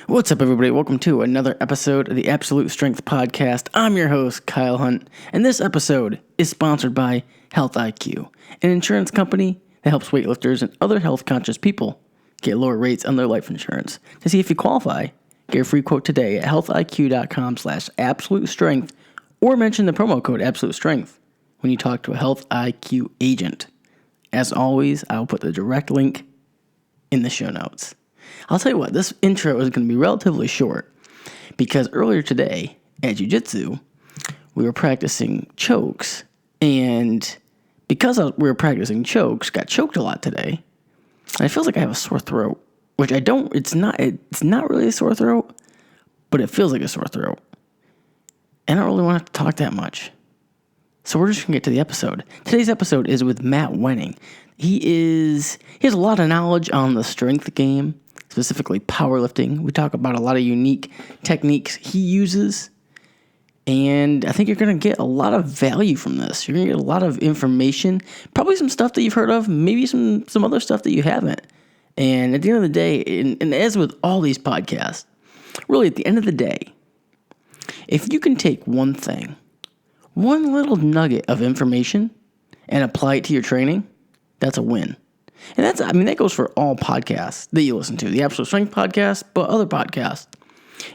What's up, everybody? Welcome to another episode of the Absolute Strength Podcast. I'm your host, Kyle Hunt, and this episode is sponsored by Health IQ, an insurance company that helps weightlifters and other health-conscious people get lower rates on their life insurance. To see if you qualify, get a free quote today at healthiq.com/absolute strength or mention the promo code Absolute Strength when you talk to a Health IQ agent. As always, I'll put the direct link in the show notes. I'll tell you what, this intro is going to be relatively short because earlier today at Jiu-Jitsu, we were practicing chokes, and because we were practicing chokes, got choked a lot today, and it feels like I have a sore throat, which I don't, it's not really a sore throat, but it feels like a sore throat, and I don't really want to talk that much. So we're just going to get to the episode. Today's episode is with Matt Wenning. He has a lot of knowledge on the strength game, specifically powerlifting. We talk about a lot of unique techniques he uses, and I think you're going to get a lot of value from this. You're going to get a lot of information, probably some stuff that you've heard of, maybe some other stuff that you haven't. And at the end of the day, and as with all these podcasts, really at the end of the day, if you can take one thing, one little nugget of information and apply it to your training, that's a win. And that goes for all podcasts that you listen to, the Absolute Strength podcast, but other podcasts.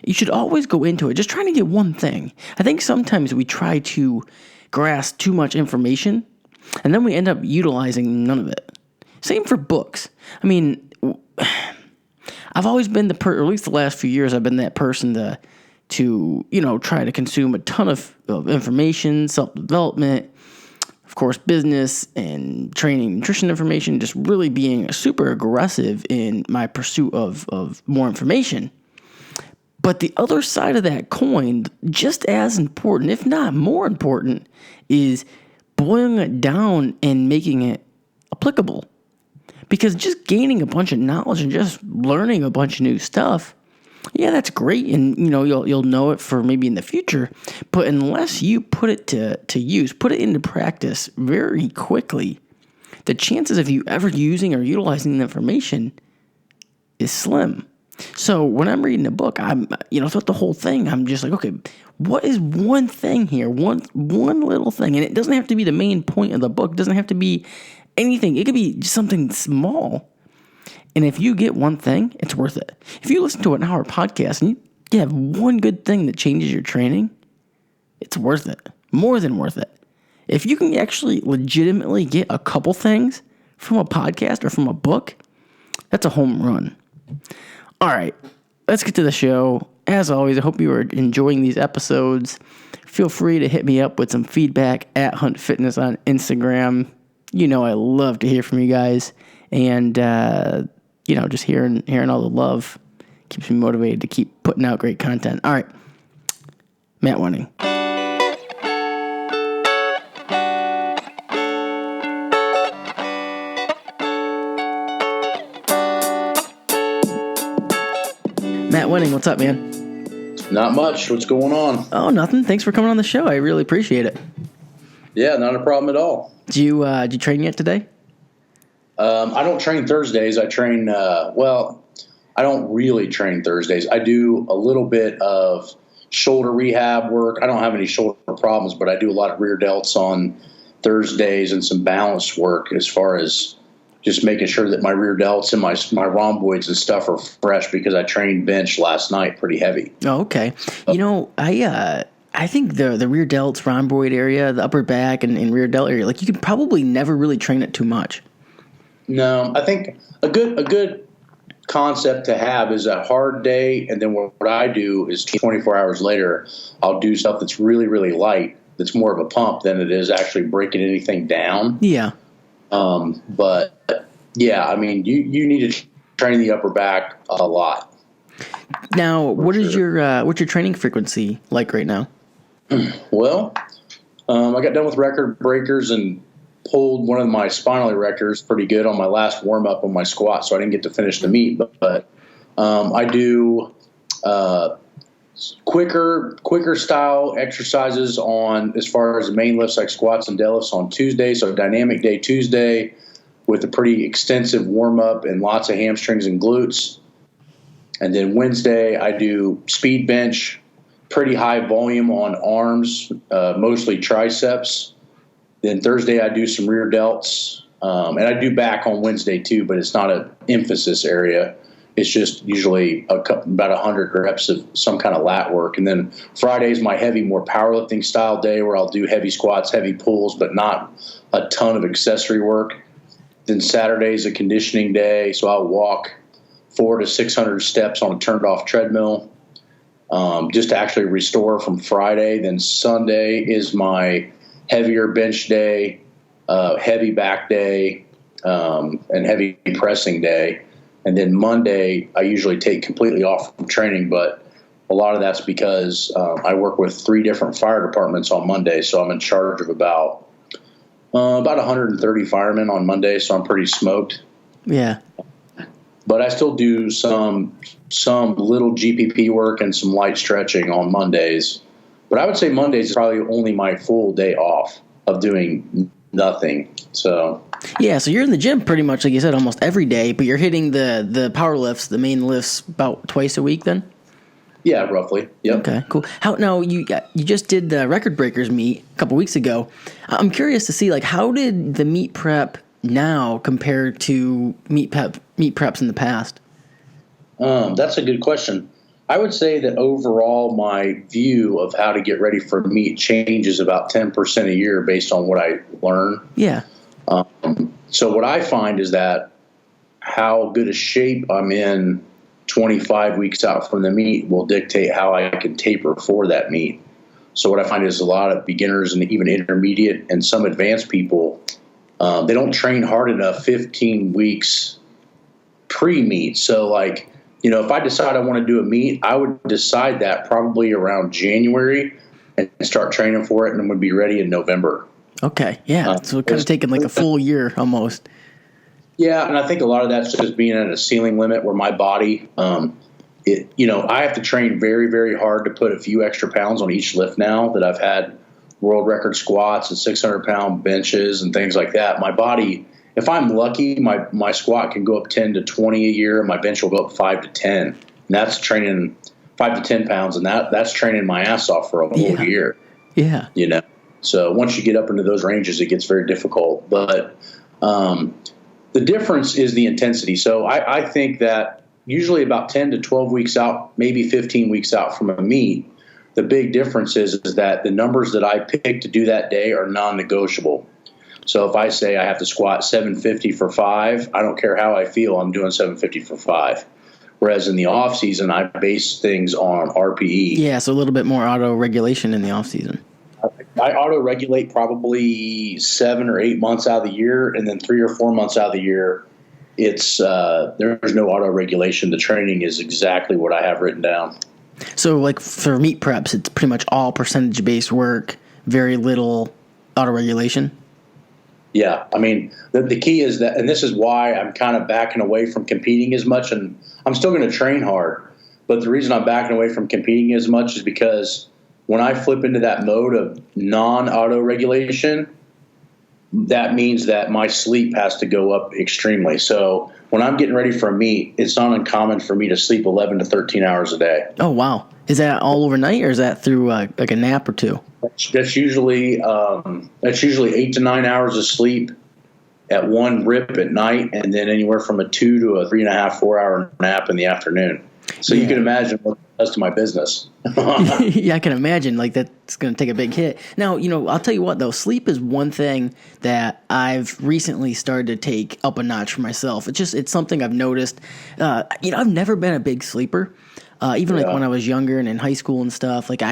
You should always go into it just trying to get one thing. I think sometimes we try to grasp too much information, and then we end up utilizing none of it. Same for books. I mean, I've always been or at least the last few years, I've been that person to try to consume a ton of information, self-development, of course, business and training, nutrition information, just really being super aggressive in my pursuit of more information. But the other side of that coin, just as important, if not more important, is boiling it down and making it applicable. Because just gaining a bunch of knowledge and just learning a bunch of new stuff, yeah, that's great, and you'll know it for maybe in the future. But unless you put it to use, put it into practice very quickly, the chances of you ever using or utilizing the information is slim. So when I'm reading a book, I'm throughout the whole thing, I'm just like, okay, what is one thing here, one little thing, and it doesn't have to be the main point of the book. It doesn't have to be anything. It could be just something small. And if you get one thing, it's worth it. If you listen to an hour podcast and you have one good thing that changes your training, it's worth it. More than worth it. If you can actually legitimately get a couple things from a podcast or from a book, that's a home run. All right, let's get to the show. As always, I hope you are enjoying these episodes. Feel free to hit me up with some feedback at Hunt Fitness on Instagram. I love to hear from you guys. And, just hearing all the love keeps me motivated to keep putting out great content. All right, Matt Wenning. Matt Wenning, what's up, man? Not much. What's going on? Oh, nothing. Thanks for coming on the show. I really appreciate it. Yeah, not a problem at all. Did you train yet today? I don't train Thursdays. I train, I don't really train Thursdays. I do a little bit of shoulder rehab work. I don't have any shoulder problems, but I do a lot of rear delts on Thursdays and some balance work as far as just making sure that my rear delts and my rhomboids and stuff are fresh because I trained bench last night pretty heavy. Oh, okay. I think the rear delts, rhomboid area, the upper back and rear delt area, like you could probably never really train it too much. No, I think a good concept to have is a hard day, and then what I do is 24 hours later, I'll do stuff that's really, really light, that's more of a pump than it is actually breaking anything down. Yeah. But yeah, I mean, you need to train the upper back a lot. Now, what's your training frequency like right now? Well, I got done with record breakers and pulled one of my spinal erectors pretty good on my last warm up on my squat, so I didn't get to finish the meet. But I do quicker style exercises on as far as the main lifts like squats and deadlifts on Tuesday. So dynamic day Tuesday with a pretty extensive warm up and lots of hamstrings and glutes. And then Wednesday, I do speed bench, pretty high volume on arms, mostly triceps. Then Thursday, I do some rear delts. And I do back on Wednesday too, but it's not an emphasis area. It's just usually about 100 reps of some kind of lat work. And then Friday is my heavy, more powerlifting style day where I'll do heavy squats, heavy pulls, but not a ton of accessory work. Then Saturday is a conditioning day, so I'll walk 400 to 600 steps on a turned off treadmill just to actually restore from Friday. Then Sunday is my heavier bench day, heavy back day, and heavy pressing day. And then Monday, I usually take completely off from training, but a lot of that's because I work with 3 different fire departments on Monday, so I'm in charge of about 130 firemen on Monday, so I'm pretty smoked. Yeah. But I still do some little GPP work and some light stretching on Mondays. But I would say Mondays is probably only my full day off of doing nothing. So yeah, so you're in the gym pretty much, like you said, almost every day, but you're hitting the power lifts, the main lifts, about twice a week then? Yeah, roughly. Yep. Okay, cool. How now you just did the Record Breakers meet a couple weeks ago. I'm curious to see, like, how did the meet prep now compare to meet preps in the past? That's a good question. I would say that overall my view of how to get ready for meet changes about 10% a year based on what I learn. Yeah. So what I find is that how good a shape I'm in 25 weeks out from the meet will dictate how I can taper for that meet. So what I find is a lot of beginners and even intermediate and some advanced people, they don't train hard enough 15 weeks pre-meet. So like, you know, if I decide I want to do a meet, I would decide that probably around January and start training for it, and would be ready in November. Okay, yeah. So it kind of taking like a full year almost. Yeah, and I think a lot of that's just being at a ceiling limit where my body, I have to train very, very hard to put a few extra pounds on each lift now that I've had world record squats and 600-pound benches and things like that. My body, if I'm lucky, my squat can go up 10 to 20 a year, and my bench will go up 5 to 10. And that's training 5 to 10 pounds, and that's training my ass off for a whole year. Yeah. You know, so once you get up into those ranges, it gets very difficult. But the difference is the intensity. So I think that usually about 10 to 12 weeks out, maybe 15 weeks out from a meet, the big difference is that the numbers that I pick to do that day are non-negotiable. So if I say I have to squat 750 for 5, I don't care how I feel, I'm doing 750 for 5. Whereas in the off season, I base things on RPE. Yeah, so a little bit more auto regulation in the off season. I auto-regulate probably 7 or 8 months out of the year, and then 3 or 4 months out of the year, it's there's no auto-regulation. The training is exactly what I have written down. So, like for meet preps, it's pretty much all percentage-based work, very little auto-regulation. Yeah, I mean, the key is that, and this is why I'm kind of backing away from competing as much, and I'm still going to train hard. But the reason I'm backing away from competing as much is because when I flip into that mode of non-auto regulation, that means that my sleep has to go up extremely. So when I'm getting ready for a meet, it's not uncommon for me to sleep 11 to 13 hours a day. Oh, wow. Is that all overnight, or is that through like a nap or two? That's usually 8 to 9 hours of sleep at one rip at night, and then anywhere from a 2 to a 3.5, 4 hour nap in the afternoon. So you can imagine what it does to my business. Yeah, I can imagine. Like, that's going to take a big hit. Now, I'll tell you what, though. Sleep is one thing that I've recently started to take up a notch for myself. It's something I've noticed. I've never been a big sleeper. Even like when I was younger and in high school and stuff. Like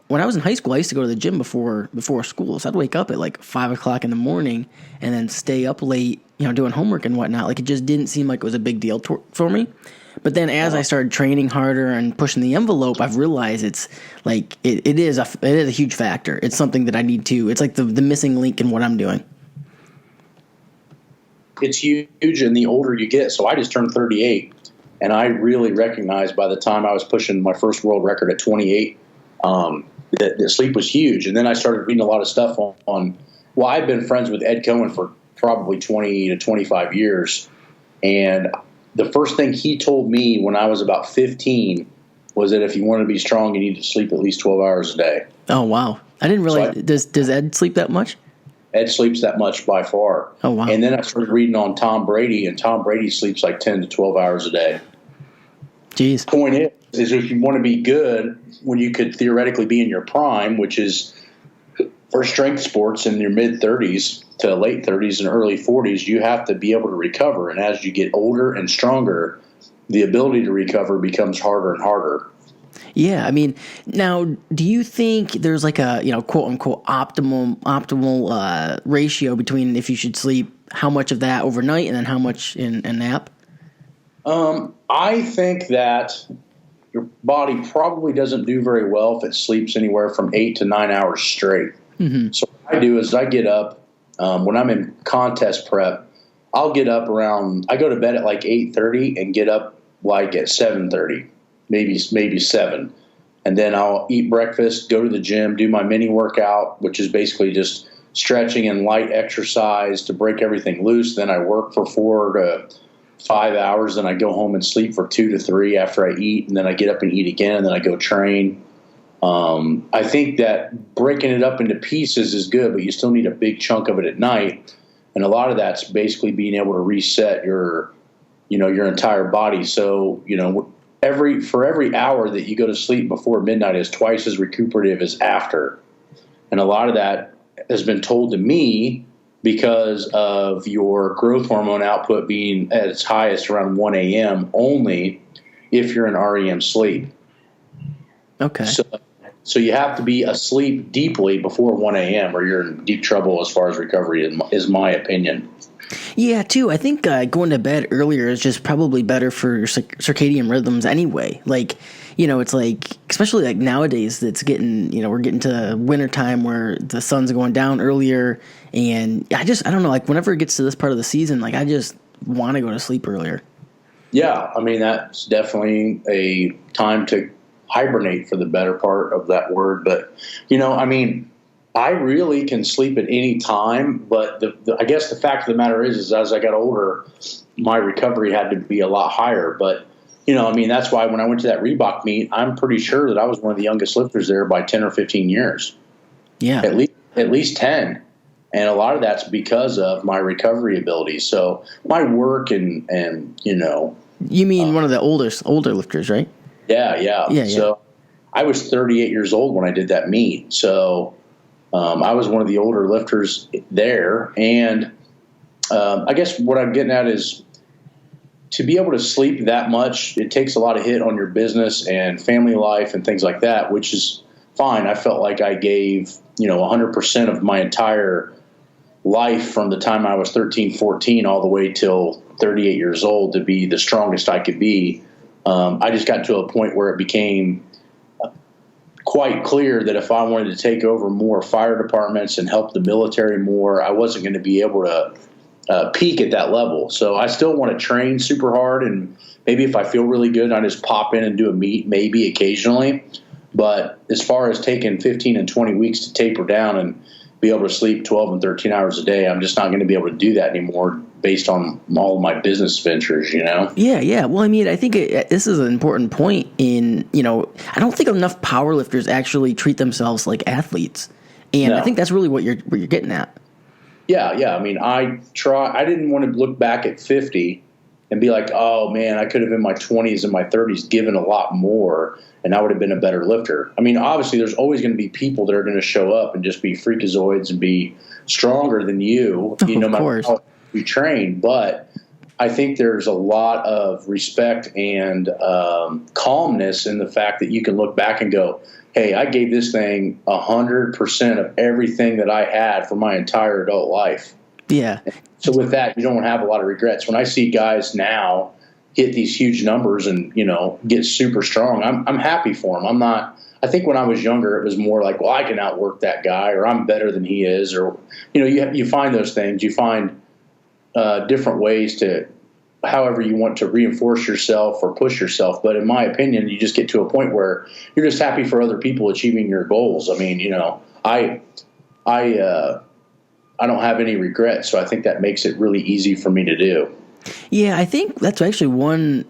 when I was in high school, I used to go to the gym before school. So I'd wake up at like 5 o'clock in the morning and then stay up late, doing homework and whatnot. Like, it just didn't seem like it was a big deal for me. But then as I started training harder and pushing the envelope, I've realized it's like it is a huge factor. It's something that I need to. It's like the missing link in what I'm doing. It's huge, and the older you get. So I just turned 38, and I really recognized by the time I was pushing my first world record at 28 that sleep was huge. And then I started reading a lot of stuff on. Well, I've been friends with Ed Cohen for probably 20 to 25 years, and the first thing he told me when I was about 15 was that if you want to be strong, you need to sleep at least 12 hours a day. Oh, wow. I didn't realize. Does Ed sleep that much? Ed sleeps that much by far. Oh, wow. And then I started reading on Tom Brady, and Tom Brady sleeps like 10 to 12 hours a day. Jeez. Point is if you want to be good when you could theoretically be in your prime, which is for strength sports in your mid-30s to late 30s and early 40s, you have to be able to recover. And as you get older and stronger, the ability to recover becomes harder and harder. Yeah, I mean, now, do you think there's like a, quote unquote optimal ratio between if you should sleep, how much of that overnight and then how much in a nap? I think that your body probably doesn't do very well if it sleeps anywhere from 8 to 9 hours straight. Mm-hmm. So what I do is I get up when I'm in contest prep. I'll get up I go to bed at like 8:30 and get up like at 7:30. Maybe 7. And then I'll eat breakfast, go to the gym, do my mini workout, which is basically just stretching and light exercise to break everything loose. Then I work for 4 to 5 hours. Then I go home and sleep for 2 to 3 after I eat. And then I get up and eat again. And then I go train. I think that breaking it up into pieces is good, but you still need a big chunk of it at night. And a lot of that's basically being able to reset your entire body. So, for every hour that you go to sleep before midnight is twice as recuperative as after. And a lot of that has been told to me because of your growth hormone output being at its highest around 1 a.m. only if you're in REM sleep. Okay. So you have to be asleep deeply before 1 a.m. or you're in deep trouble as far as recovery is my opinion. Yeah, too. I think going to bed earlier is just probably better for your circadian rhythms anyway. Like, it's like, especially like nowadays, it's getting, we're getting to wintertime where the sun's going down earlier. And I don't know, like whenever it gets to this part of the season, like I just want to go to sleep earlier. Yeah, I mean, that's definitely a time to hibernate for the better part of that word. But, I really can sleep at any time, but I guess the fact of the matter is as I got older, my recovery had to be a lot higher. But, that's why when I went to that Reebok meet, I'm pretty sure that I was one of the youngest lifters there by 10 or 15 years. Yeah. At least 10. And a lot of that's because of my recovery ability. So my work and You mean one of the older lifters, right? Yeah. So I was 38 years old when I did that meet. So I was one of the older lifters there. And I guess what I'm getting at is to be able to sleep that much, it takes a lot of hit on your business and family life and things like that, which is fine. I felt like I gave, 100% of my entire life from the time I was 13, 14 all the way till 38 years old to be the strongest I could be. I just got to a point where it became quite clear that if I wanted to take over more fire departments and help the military more, I wasn't going to be able to peak at that level. So I still want to train super hard, and maybe if I feel really good, I just pop in and do a meet maybe occasionally. But as far as taking 15 and 20 weeks to taper down and be able to sleep 12 and 13 hours a day, I'm just not going to be able to do that anymore based on all of my business ventures, Yeah. Well, I mean, I think this is an important point I don't think enough powerlifters actually treat themselves like athletes. And I think that's really what you're getting at. Yeah. I mean, I didn't want to look back at 50 and be like, oh man, I could have in my 20s and my 30s given a lot more and I would have been a better lifter. I mean, obviously there's always going to be people that are going to show up and just be freakazoids and be stronger than you, no matter how you train. But I think there's a lot of respect and calmness in the fact that you can look back and go, hey, I gave this thing 100% of everything that I had for my entire adult life. Yeah. So with that, you don't have a lot of regrets. When I see guys now hit these huge numbers and, get super strong, I'm happy for them. I think when I was younger, it was more like, well, I can outwork that guy, or I'm better than he is, or, you find those things. You find different ways to, however you want to reinforce yourself or push yourself. But in my opinion, you just get to a point where you're just happy for other people achieving your goals. I mean, I don't have any regrets, so I think that makes it really easy for me to do. Yeah, I think that's actually one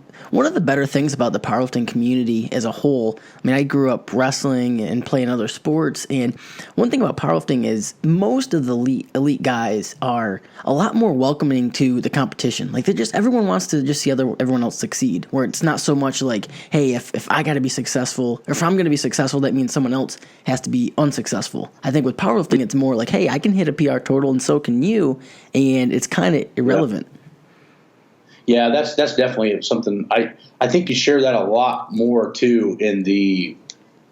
of the better things about the powerlifting community as a whole. I mean, I grew up wrestling and playing other sports, and one thing about powerlifting is most of the elite guys are a lot more welcoming to the competition. Like, everyone wants to just see everyone else succeed, where it's not so much like, hey, if I got to be successful, or if I'm going to be successful, that means someone else has to be unsuccessful. I think with powerlifting, it's more like, hey, I can hit a PR total, and so can you, and it's kind of irrelevant. Yeah, that's definitely something. I think you share that a lot more too in the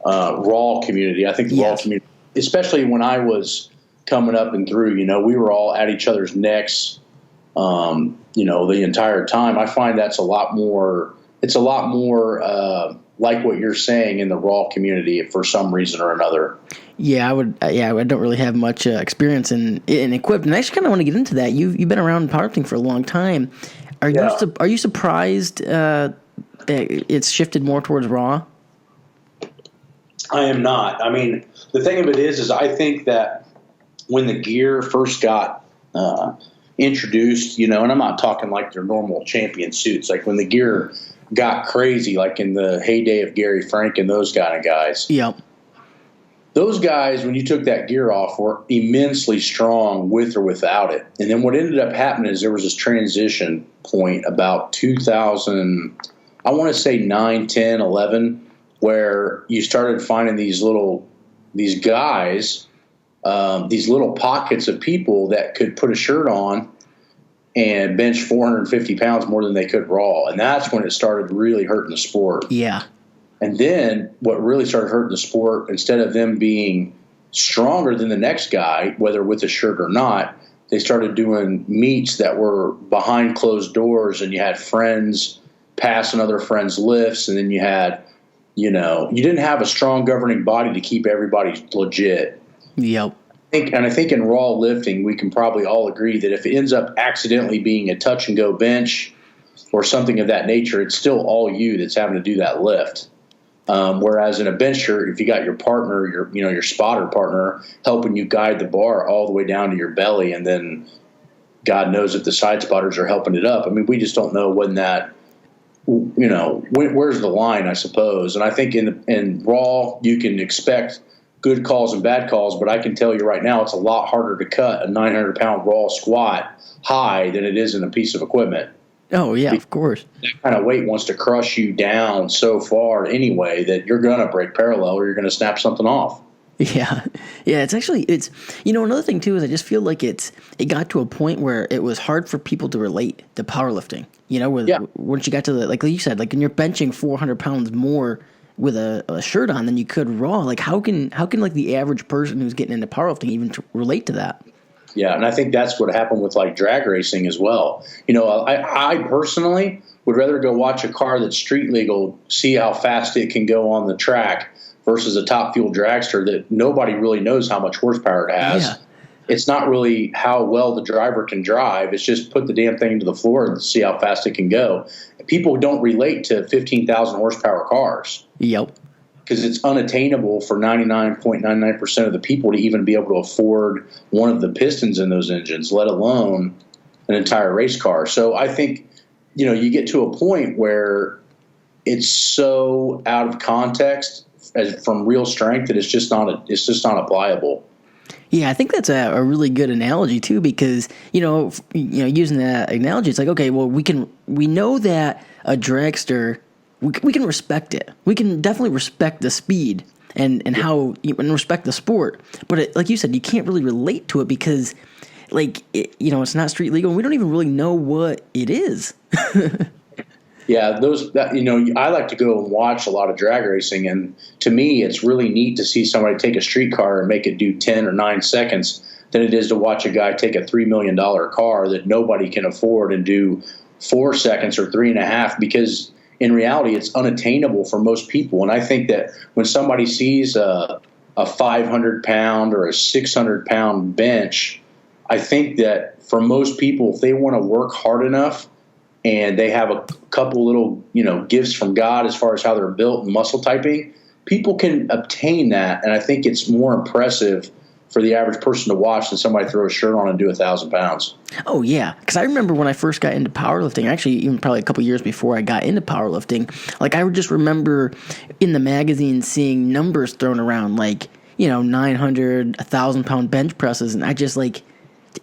raw community. I think the raw community, especially when I was coming up and through, we were all at each other's necks, the entire time. I find that's a lot more. It's a lot more like what you're saying in the raw community for some reason or another. Yeah, I would. I don't really have much experience in equipped, and I actually kind of want to get into that. You've been around powerlifting for a long time. Are you surprised it's shifted more towards raw? I am not. I mean, the thing of it is I think that when the gear first got introduced, and I'm not talking like their normal champion suits, like when the gear got crazy, like in the heyday of Gary Frank and those kind of guys. Yep. Those guys, when you took that gear off, were immensely strong with or without it. And then what ended up happening is there was this transition point about 2000, I want to say 9, 10, 11, where you started finding these guys, these little pockets of people that could put a shirt on and bench 450 pounds more than they could raw. And that's when it started really hurting the sport. Yeah. And then what really started hurting the sport, instead of them being stronger than the next guy, whether with a shirt or not, they started doing meets that were behind closed doors, and you had friends passing other friends' lifts, and then you had, you didn't have a strong governing body to keep everybody legit. Yep. I think in raw lifting, we can probably all agree that if it ends up accidentally being a touch and go bench or something of that nature, it's still all you that's having to do that lift. Whereas in a bench shirt, if you got your partner, your spotter partner helping you guide the bar all the way down to your belly, and then God knows if the side spotters are helping it up. I mean, we just don't know when that, where's the line, I suppose. And I think in raw, you can expect good calls and bad calls, but I can tell you right now, it's a lot harder to cut a 900-pound raw squat high than it is in a piece of equipment. Oh, yeah, of course. That kind of weight wants to crush you down so far anyway that you're going to break parallel or you're going to snap something off. Yeah. Yeah, it's another thing too is I just feel like it got to a point where it was hard for people to relate to powerlifting. Once you got to like you said, like when you're benching 400 pounds more with a shirt on than you could raw, like how can like the average person who's getting into powerlifting even relate to that? Yeah, and I think that's what happened with like drag racing as well. I personally would rather go watch a car that's street legal, see how fast it can go on the track versus a top fuel dragster that nobody really knows how much horsepower it has. Yeah. It's not really how well the driver can drive. It's just put the damn thing into the floor and see how fast it can go. People don't relate to 15,000 horsepower cars. Yep. Because it's unattainable for 99.99% of the people to even be able to afford one of the pistons in those engines, let alone an entire race car. So I think, you get to a point where it's so out of context from real strength that it's just not applicable. Yeah, I think that's a really good analogy too, because using that analogy, it's like, okay, well, we know that a dragster. We can respect it. We can definitely respect the speed and respect the sport. But like you said, you can't really relate to it because, it's not street legal, and we don't even really know what it is. Yeah, I like to go and watch a lot of drag racing, and to me, it's really neat to see somebody take a street car and make it do 10 or 9 seconds than it is to watch a guy take a $3 million car that nobody can afford and do 4 seconds or 3.5 because in reality, it's unattainable for most people. And I think that when somebody sees a 500-pound or a 600-pound bench, I think that for most people, if they want to work hard enough and they have a couple little, gifts from God as far as how they're built and muscle typing, people can obtain that. And I think it's more impressive for the average person to watch than somebody throw a shirt on and do 1,000 pounds. Oh, yeah. Because I remember when I first got into powerlifting, actually even probably a couple years before I got into powerlifting, like I would just remember in the magazine seeing numbers thrown around like, 900, 1,000-pound bench presses. And I just like,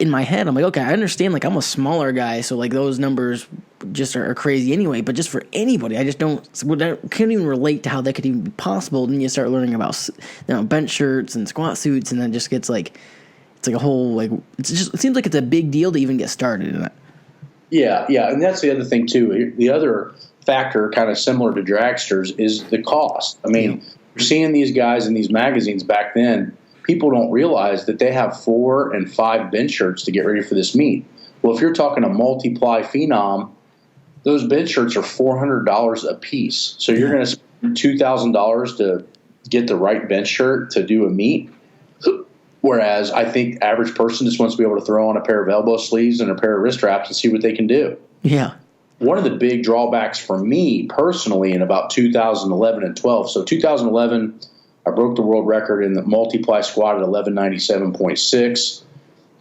in my head, I'm like, okay, I understand, like I'm a smaller guy, so like those numbers just are crazy anyway. But just for anybody, I just can't even relate to how that could even be possible. Then you start learning about bench shirts and squat suits, and then it just gets like it's like a whole like it seems like it's a big deal to even get started in it. Yeah, and that's the other thing too. The other factor, kind of similar to dragsters, is the cost. I mean, you're seeing these guys in these magazines back then. People don't realize that they have 4 and 5 bench shirts to get ready for this meet. Well, if you're talking a multiply phenom, those bench shirts are $400 a piece. So you're going to spend $2,000 to get the right bench shirt to do a meet. Whereas I think average person just wants to be able to throw on a pair of elbow sleeves and a pair of wrist wraps and see what they can do. Yeah. One of the big drawbacks for me personally in about 2011 and 12. So 2011, I broke the world record in the multiply squat at 1197.6.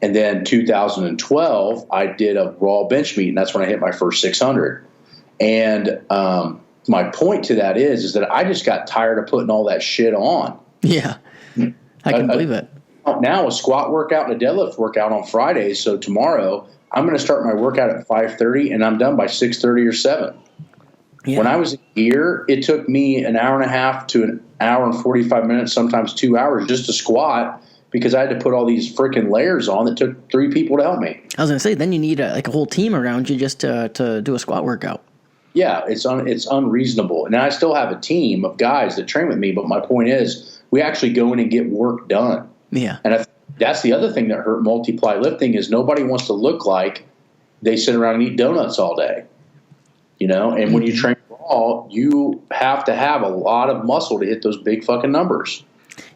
And then 2012, I did a raw bench meet, and that's when I hit my first 600. And my point to that is that I just got tired of putting all that shit on. Yeah, I can believe it. Now a squat workout and a deadlift workout on Fridays. So tomorrow I'm going to start my workout at 5:30, and I'm done by 6:30 or 7. Yeah. When I was a year, it took me an hour and a half to an hour and 45 minutes, sometimes 2 hours just to squat because I had to put all these freaking layers on that took 3 people to help me. I was going to say, then you need a whole team around you just to do a squat workout. Yeah, it's unreasonable. And I still have a team of guys that train with me, but my point is we actually go in and get work done. Yeah. And that's the other thing that hurt multiply lifting is nobody wants to look like they sit around and eat donuts all day. And when you train raw, you have to have a lot of muscle to hit those big fucking numbers.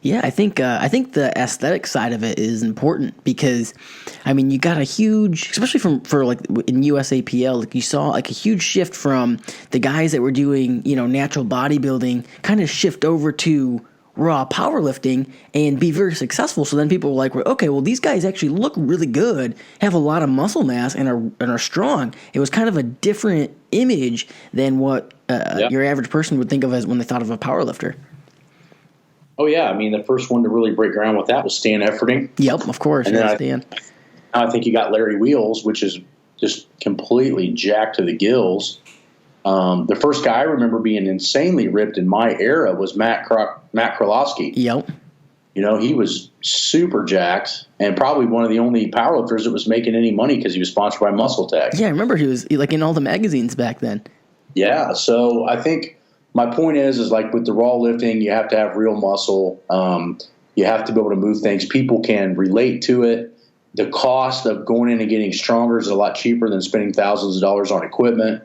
Yeah, I think the aesthetic side of it is important because, I mean, you got a huge, especially for like in USAPL, like you saw like a huge shift from the guys that were doing natural bodybuilding kind of shift over to raw powerlifting and be very successful. So then people were like, okay, well, these guys actually look really good, have a lot of muscle mass, and are strong. It was kind of a different image than what your average person would think of as when they thought of a powerlifter. Oh, yeah. I mean, the first one to really break ground with that was Stan Efferding. Yep, of course. And Stan. I think you got Larry Wheels, which is just completely jacked to the gills. The first guy I remember being insanely ripped in my era was Matt Krolowski. Yep. He was super jacked and probably one of the only powerlifters that was making any money because he was sponsored by Muscle Tech. Yeah, I remember he was like in all the magazines back then. Yeah, so I think my point is like with the raw lifting, you have to have real muscle. You have to be able to move things. People can relate to it. The cost of going in and getting stronger is a lot cheaper than spending thousands of dollars on equipment.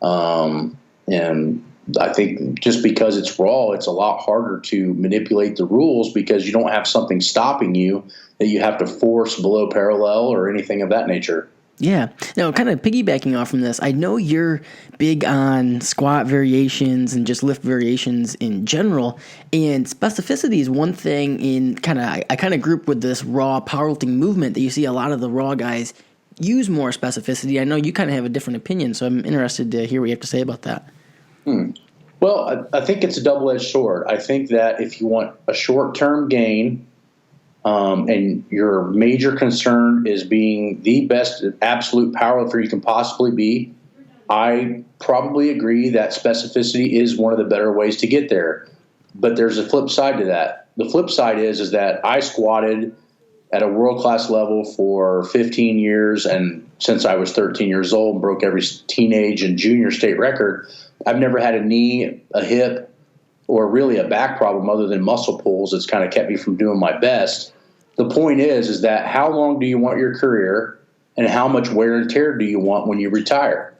And I think just because it's raw, it's a lot harder to manipulate the rules because you don't have something stopping you that you have to force below parallel or anything of that nature. Yeah. Now, kind of piggybacking off from this, I know you're big on squat variations and just lift variations in general, and specificity is one thing in I kind of group with this raw powerlifting movement that you see a lot of the raw guys use more specificity. I know you kind of have a different opinion, so I'm interested to hear what you have to say about that. Well, I think it's a double-edged sword. I think that if you want a short-term gain, and your major concern is being the best absolute powerlifter you can possibly be, I probably agree that specificity is one of the better ways to get there. But there's a flip side to that. The flip side is that I squatted at a world-class level for 15 years, and since I was 13 years old and broke every teenage and junior state record, I've never had a knee, a hip, or really a back problem other than muscle pulls that's kind of kept me from doing my best. The point is that how long do you want your career and how much wear and tear do you want when you retire?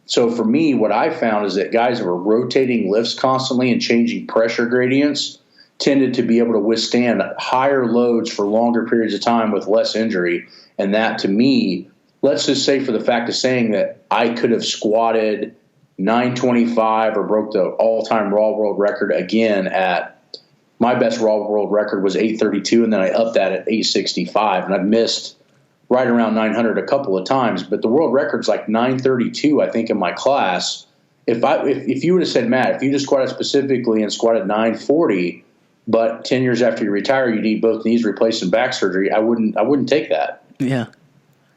So for me, what I found is that guys that were rotating lifts constantly and changing pressure gradients tended to be able to withstand higher loads for longer periods of time with less injury. And that to me, let's just say for the fact of saying that I could have squatted 925 or broke the all-time raw world record again at my best raw world record was 832, and then I upped that at 865, and I've missed right around 900 a couple of times, but the world record's like 932, I think, in my class. If you would have said, Matt, if you just squatted specifically and squatted 940, but 10 years after you retire, you need both knees replaced and back surgery, I wouldn't take that. Yeah.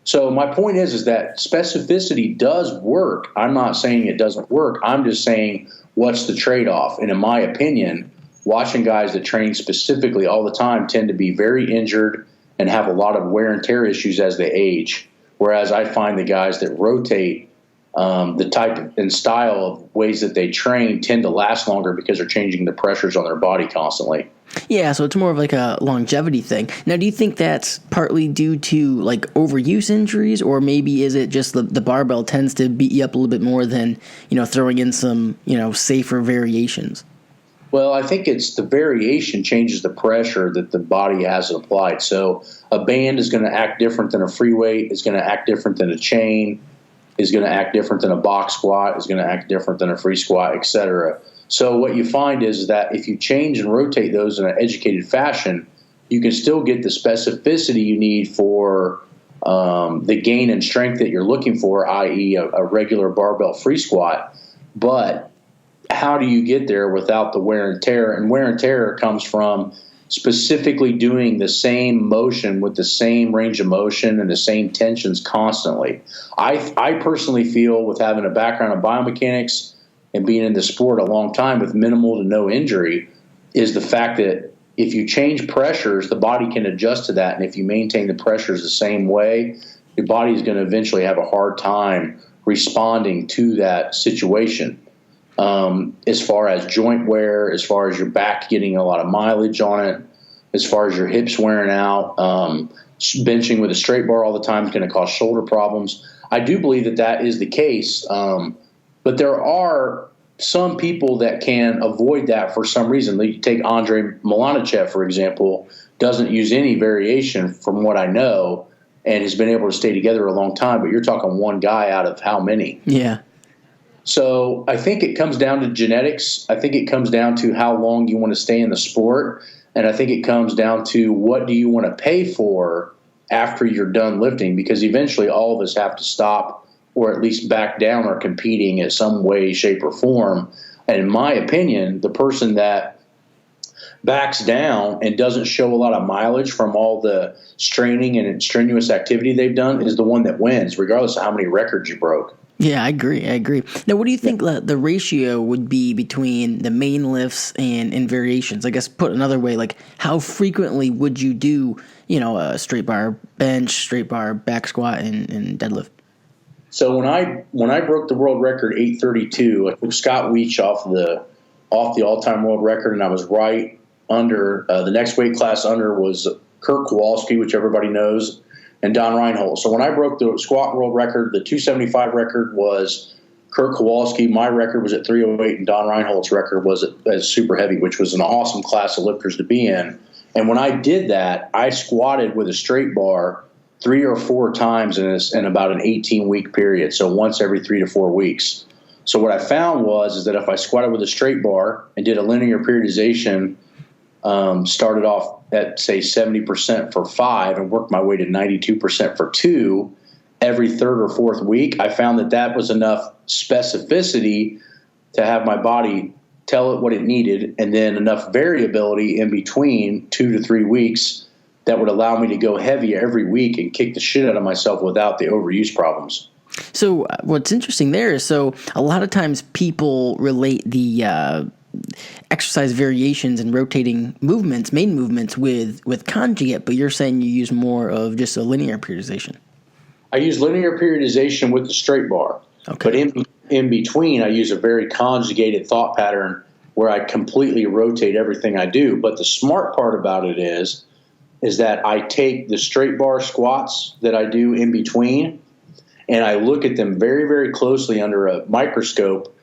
So my point is that specificity does work. I'm not saying it doesn't work. I'm just saying what's the trade-off. And in my opinion, watching guys that train specifically all the time tend to be very injured and have a lot of wear and tear issues as they age. Whereas I find the guys that rotate the type and style of ways that they train tend to last longer because they're changing the pressures on their body constantly. Yeah, so it's more of like a longevity thing. Now, do you think that's partly due to like overuse injuries, or maybe is it just the barbell tends to beat you up a little bit more than, throwing in some, safer variations? Well, I think it's the variation changes the pressure that the body has applied. So a band is going to act different than a free weight, is going to act different than a chain, is going to act different than a box squat, is going to act different than a free squat, etc. So what you find is that if you change and rotate those in an educated fashion, you can still get the specificity you need for the gain and strength that you're looking for, i.e. a regular barbell free squat. But how do you get there without the wear and tear? And wear and tear comes from specifically doing the same motion with the same range of motion and the same tensions constantly. I personally feel, with having a background in biomechanics and being in the sport a long time with minimal to no injury, is the fact that if you change pressures, the body can adjust to that. And if you maintain the pressures the same way, your body is going to eventually have a hard time responding to that situation. As far as joint wear, as far as your back getting a lot of mileage on it, as far as your hips wearing out, benching with a straight bar all the time is going to cause shoulder problems. I do believe that is the case, but there are some people that can avoid that for some reason. You take Andre Milanichev, for example, doesn't use any variation from what I know, and has been able to stay together a long time, but you're talking one guy out of how many? Yeah. So I think it comes down to genetics. I think it comes down to how long you want to stay in the sport. And I think it comes down to what do you want to pay for after you're done lifting, because eventually all of us have to stop or at least back down or competing in some way, shape, or form. And in my opinion, the person that backs down and doesn't show a lot of mileage from all the straining and strenuous activity they've done is the one that wins, regardless of how many records you broke. Yeah, I agree. Now, what do you think the ratio would be between the main lifts and variations? I guess put another way, like how frequently would you do, a straight bar bench, straight bar back squat, and deadlift? So when I broke the world record 832, I took Scott Weech off the all-time world record, and I was right under the next weight class under was Kurt Kowalski, which everybody knows, and Don Reinhold. So when I broke the squat world record, the 275 record was Kurt Kowalski. My record was at 308, and Don Reinhold's record was at super heavy, which was an awesome class of lifters to be in. And when I did that, I squatted with a straight bar 3 or 4 times in about an 18-week period, so once every 3 to 4 weeks. So what I found is that if I squatted with a straight bar and did a linear periodization, started off at, say, 70% for 5 and worked my way to 92% for 2 every 3rd or 4th week, I found that was enough specificity to have my body tell it what it needed, and then enough variability in between 2 to 3 weeks that would allow me to go heavy every week and kick the shit out of myself without the overuse problems. So what's interesting there is, so a lot of times people relate the exercise variations and rotating movements, main movements, with conjugate, but you're saying you use more of just a linear periodization. I use linear periodization with the straight bar. Okay. But in between, I use a very conjugated thought pattern where I completely rotate everything I do. But the smart part about it is that I take the straight bar squats that I do in between, and I look at them very, very closely under a microscope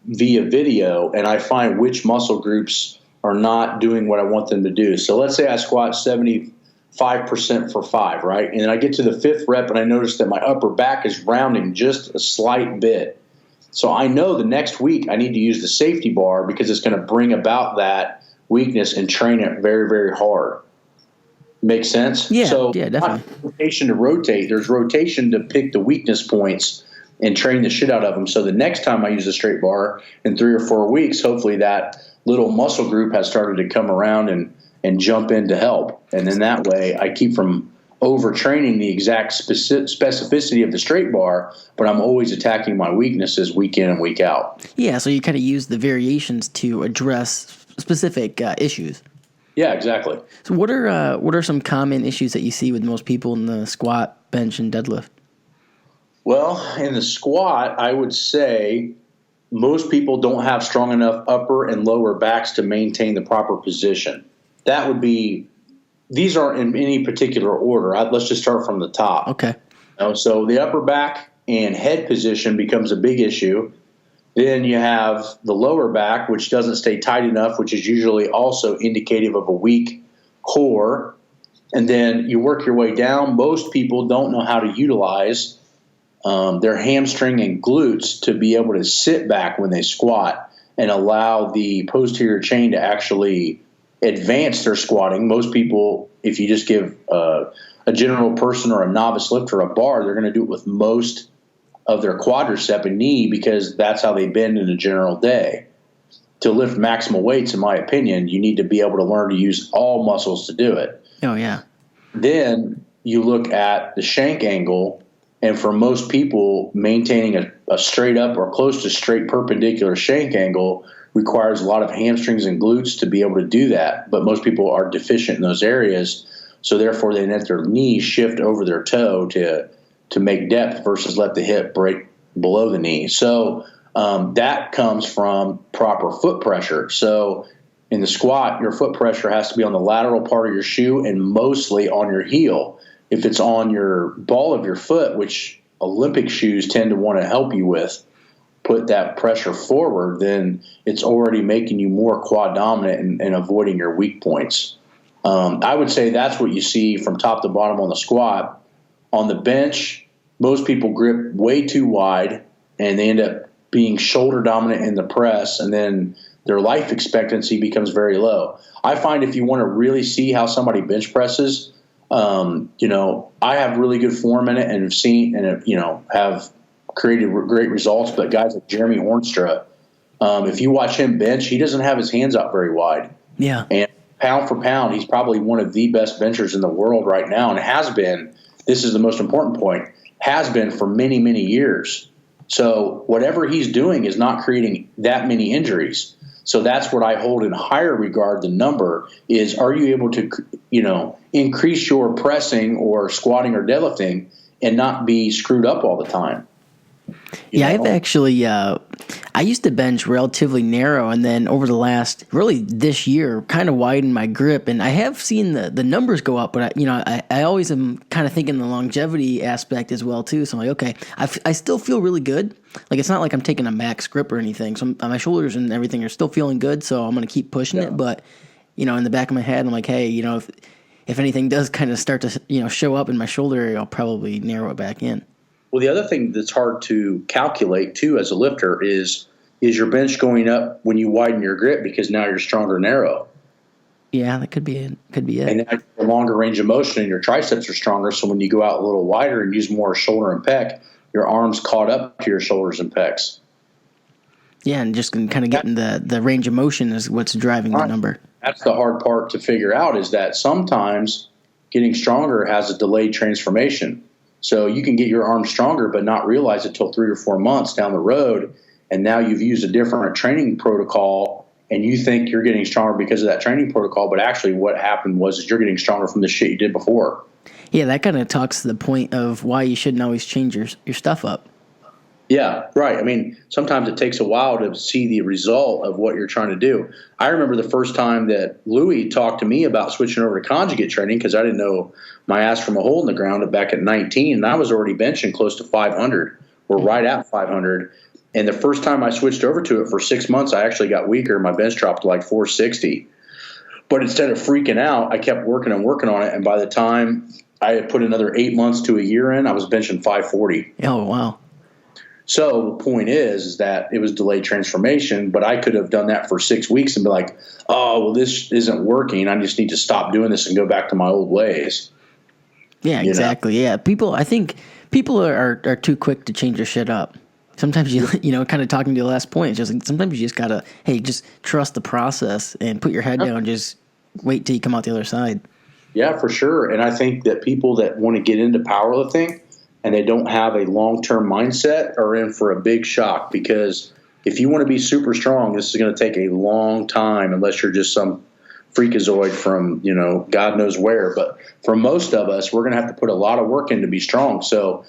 via video, and I find which muscle groups are not doing what I want them to do. So let's say I squat 75% for 5, right? And then I get to the 5th rep, and I notice that my upper back is rounding just a slight bit. So I know the next week I need to use the safety bar because it's going to bring about that weakness and train it very, very hard. Makes sense? Yeah, So yeah, definitely. rotation to rotate. There's rotation to pick the weakness points and train the shit out of them. So the next time I use a straight bar in 3 or 4 weeks, hopefully that little muscle group has started to come around and jump in to help. And then that way I keep from overtraining the exact specificity of the straight bar, but I'm always attacking my weaknesses week in and week out. Yeah, so you kind of use the variations to address specific issues. Yeah, exactly. So what are some common issues that you see with most people in the squat, bench, and deadlift? Well, in the squat, I would say most people don't have strong enough upper and lower backs to maintain the proper position. That would be, these aren't in any particular order. Let's just start from the top. Okay. So the upper back and head position becomes a big issue. Then you have the lower back, which doesn't stay tight enough, which is usually also indicative of a weak core. And then you work your way down. Most people don't know how to utilize their hamstring and glutes to be able to sit back when they squat and allow the posterior chain to actually advance their squatting. Most people, if you just give a general person or a novice lifter a bar, they're going to do it with most of their quadricep and knee because that's how they bend in a general day. To lift maximal weights, in my opinion, you need to be able to learn to use all muscles to do it. Oh, yeah. Then you look at the shank angle, and for most people, maintaining a straight up or close to straight perpendicular shank angle requires a lot of hamstrings and glutes to be able to do that. But most people are deficient in those areas, so therefore they let their knee shift over their toe to make depth versus let the hip break below the knee. So that comes from proper foot pressure. So in the squat, your foot pressure has to be on the lateral part of your shoe and mostly on your heel. If it's on your ball of your foot, which Olympic shoes tend to want to help you with, put that pressure forward, then it's already making you more quad dominant and avoiding your weak points. I would say that's what you see from top to bottom on the squat. On the bench, most people grip way too wide, and they end up being shoulder dominant in the press, and then their life expectancy becomes very low. I find if you want to really see how somebody bench presses, I have really good form in it and have seen and have created great results. But guys like Jeremy Hornstra, if you watch him bench, he doesn't have his hands up very wide. Yeah. And pound for pound, he's probably one of the best benchers in the world right now, and has been. This is the most important point. Has been for many, many years. So whatever he's doing is not creating that many injuries. So that's what I hold in higher regard. The number is, are you able to, increase your pressing or squatting or deadlifting and not be screwed up all the time? I've actually, I used to bench relatively narrow, and then over the last, really this year, kind of widened my grip, and I have seen the numbers go up, but I always am kind of thinking the longevity aspect as well too. So I'm like, okay, I still feel really good. Like, it's not like I'm taking a max grip or anything. So my shoulders and everything are still feeling good. So I'm going to keep pushing it. But, in the back of my head, I'm like, hey, if anything does kind of start to, show up in my shoulder area, I'll probably narrow it back in. Well, the other thing that's hard to calculate too as a lifter is your bench going up when you widen your grip because now you're stronger narrow. Yeah, that could be it. And now you have a longer range of motion and your triceps are stronger. So when you go out a little wider and use more shoulder and pec, your arms caught up to your shoulders and pecs. Yeah, and just kind of getting the range of motion is what's driving the number. That's the hard part to figure out, is that sometimes getting stronger has a delayed transformation. So you can get your arms stronger but not realize it till 3 or 4 months down the road, and now you've used a different training protocol and you think you're getting stronger because of that training protocol, but actually what happened was you're getting stronger from the shit you did before. Yeah, that kind of talks to the point of why you shouldn't always change your stuff up. Yeah, right. I mean, sometimes it takes a while to see the result of what you're trying to do. I remember the first time that Louis talked to me about switching over to conjugate training because I didn't know my ass from a hole in the ground back at 19, and I was already benching close to 500 or right at 500. And the first time I switched over to it for 6 months, I actually got weaker. My bench dropped to like 460. But instead of freaking out, I kept working and working on it, and by the time I had put another 8 months to a year in, I was benching 540. Oh, wow. So the point is that it was delayed transformation, but I could have done that for 6 weeks and be like, oh, well, this isn't working. I just need to stop doing this and go back to my old ways. Yeah, exactly. Yeah, I think people are too quick to change their shit up. Sometimes kind of talking to the last point, it's just like sometimes you just gotta, hey, just trust the process and put your head down, and just wait till you come out the other side. Yeah, for sure. And I think that people that want to get into powerlifting and they don't have a long-term mindset are in for a big shock, because if you want to be super strong, this is going to take a long time, unless you're just some freakazoid from, God knows where. But for most of us, we're going to have to put a lot of work in to be strong. So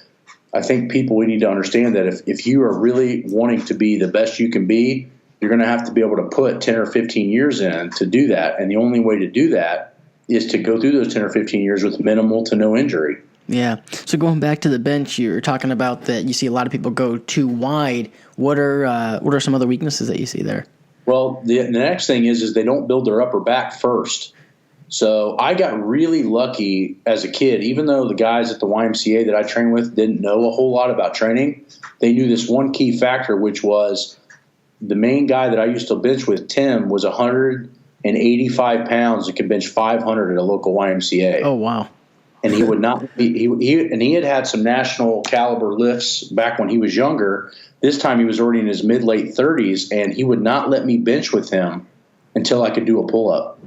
I think we need to understand that if you are really wanting to be the best you can be, you're going to have to be able to put 10 or 15 years in to do that. And the only way to do that is to go through those 10 or 15 years with minimal to no injury. Yeah. So going back to the bench, you're talking about that you see a lot of people go too wide. What are some other weaknesses that you see there? Well, the next thing is they don't build their upper back first. So I got really lucky as a kid. Even though the guys at the YMCA that I trained with didn't know a whole lot about training, they knew this one key factor, which was the main guy that I used to bench with, Tim, was 185 pounds and could bench 500 at a local YMCA. Oh, wow. And he would not be, he had some national caliber lifts back when he was younger. This time he was already in his mid-late 30s, and he would not let me bench with him until I could do a pull-up.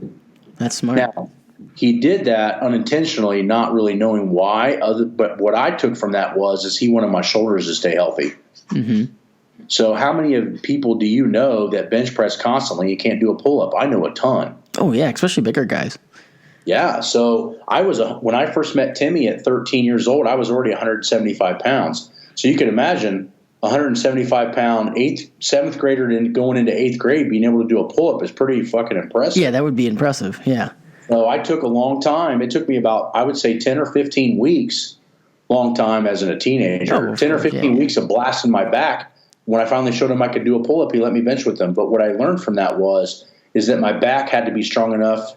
That's smart. Now, he did that unintentionally, not really knowing why. But what I took from that is he wanted my shoulders to stay healthy. Mm-hmm. So how many of people do you know that bench press constantly, you can't do a pull-up? I know a ton. Oh, yeah, especially bigger guys. Yeah, so when I first met Timmy at 13 years old, I was already 175 pounds. So you can imagine 175-pound 7th grader going into 8th grade being able to do a pull-up is pretty fucking impressive. Yeah, that would be impressive, yeah. So I took a long time. It took me about, I would say, 10 or 15 weeks, long time as a teenager, 10 or 15 weeks of blasting my back. When I finally showed him I could do a pull-up, he let me bench with him. But what I learned from that is that my back had to be strong enough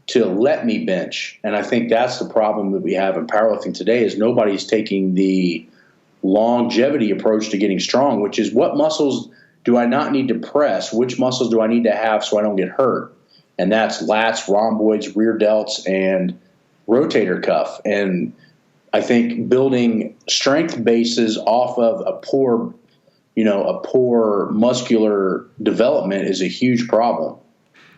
to let me bench. And I think that's the problem that we have in powerlifting today, is nobody's taking the longevity approach to getting strong, which is, what muscles do I not need to press? Which muscles do I need to have so I don't get hurt? And that's lats, rhomboids, rear delts, and rotator cuff. And I think building strength bases off of a poor muscular development is a huge problem.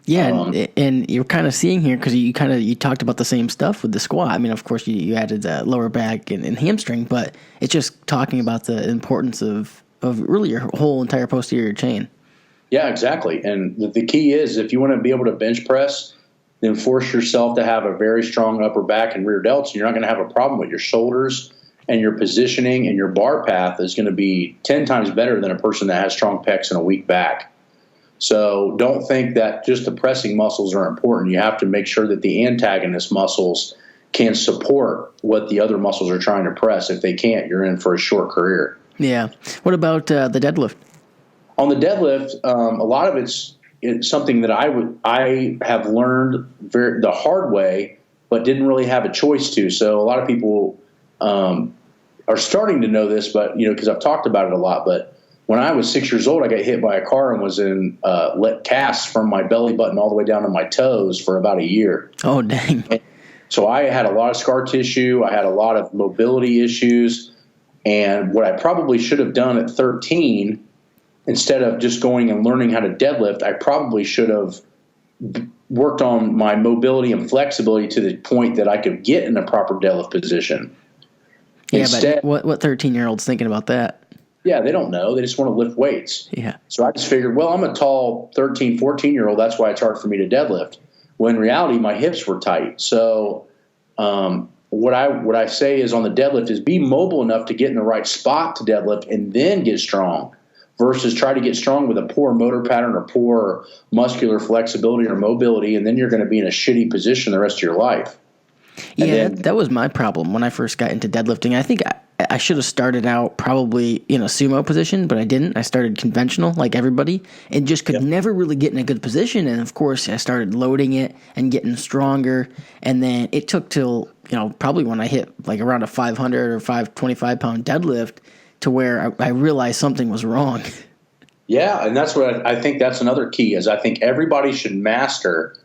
Yeah, and you're kind of seeing here, because you talked about the same stuff with the squat. I mean, of course, you added the lower back and hamstring, but it's just talking about the importance of really your whole entire posterior chain. Yeah, exactly. And the key is, if you want to be able to bench press, then force yourself to have a very strong upper back and rear delts, and you're not going to have a problem with your shoulders, and your positioning and your bar path is going to be 10 times better than a person that has strong pecs and a weak back. So don't think that just the pressing muscles are important. You have to make sure that the antagonist muscles can support what the other muscles are trying to press. If they can't, you're in for a short career. Yeah. What about the deadlift? On the deadlift, a lot of it's something that I have learned the hard way, but didn't really have a choice to. So a lot of people are starting to know this, but because I've talked about it a lot. But when I was 6 years old, I got hit by a car and was in casts from my belly button all the way down to my toes for about a year. Oh, dang. And so I had a lot of scar tissue. I had a lot of mobility issues. And what I probably should have done at 13, instead of just going and learning how to deadlift, I probably should have worked on my mobility and flexibility to the point that I could get in a proper deadlift position. Yeah, Instead, but what 13-year-old's thinking about that? Yeah, they don't know. They just want to lift weights. Yeah. So I just figured, well, I'm a tall 13, 14-year-old. That's why it's hard for me to deadlift. When in reality, my hips were tight. So what I say is, on the deadlift, is be mobile enough to get in the right spot to deadlift and then get strong, versus try to get strong with a poor motor pattern or poor muscular flexibility or mobility, and then you're going to be in a shitty position the rest of your life. Yeah, that was my problem when I first got into deadlifting. I think I should have started out probably in a sumo position, but I didn't. I started conventional like everybody, and just could never really get in a good position. And of course, I started loading it and getting stronger. And then it took till, probably when I hit like around a 500 or 525 pound deadlift to where I realized something was wrong. Yeah, and that's what I think that's another key is I think everybody should master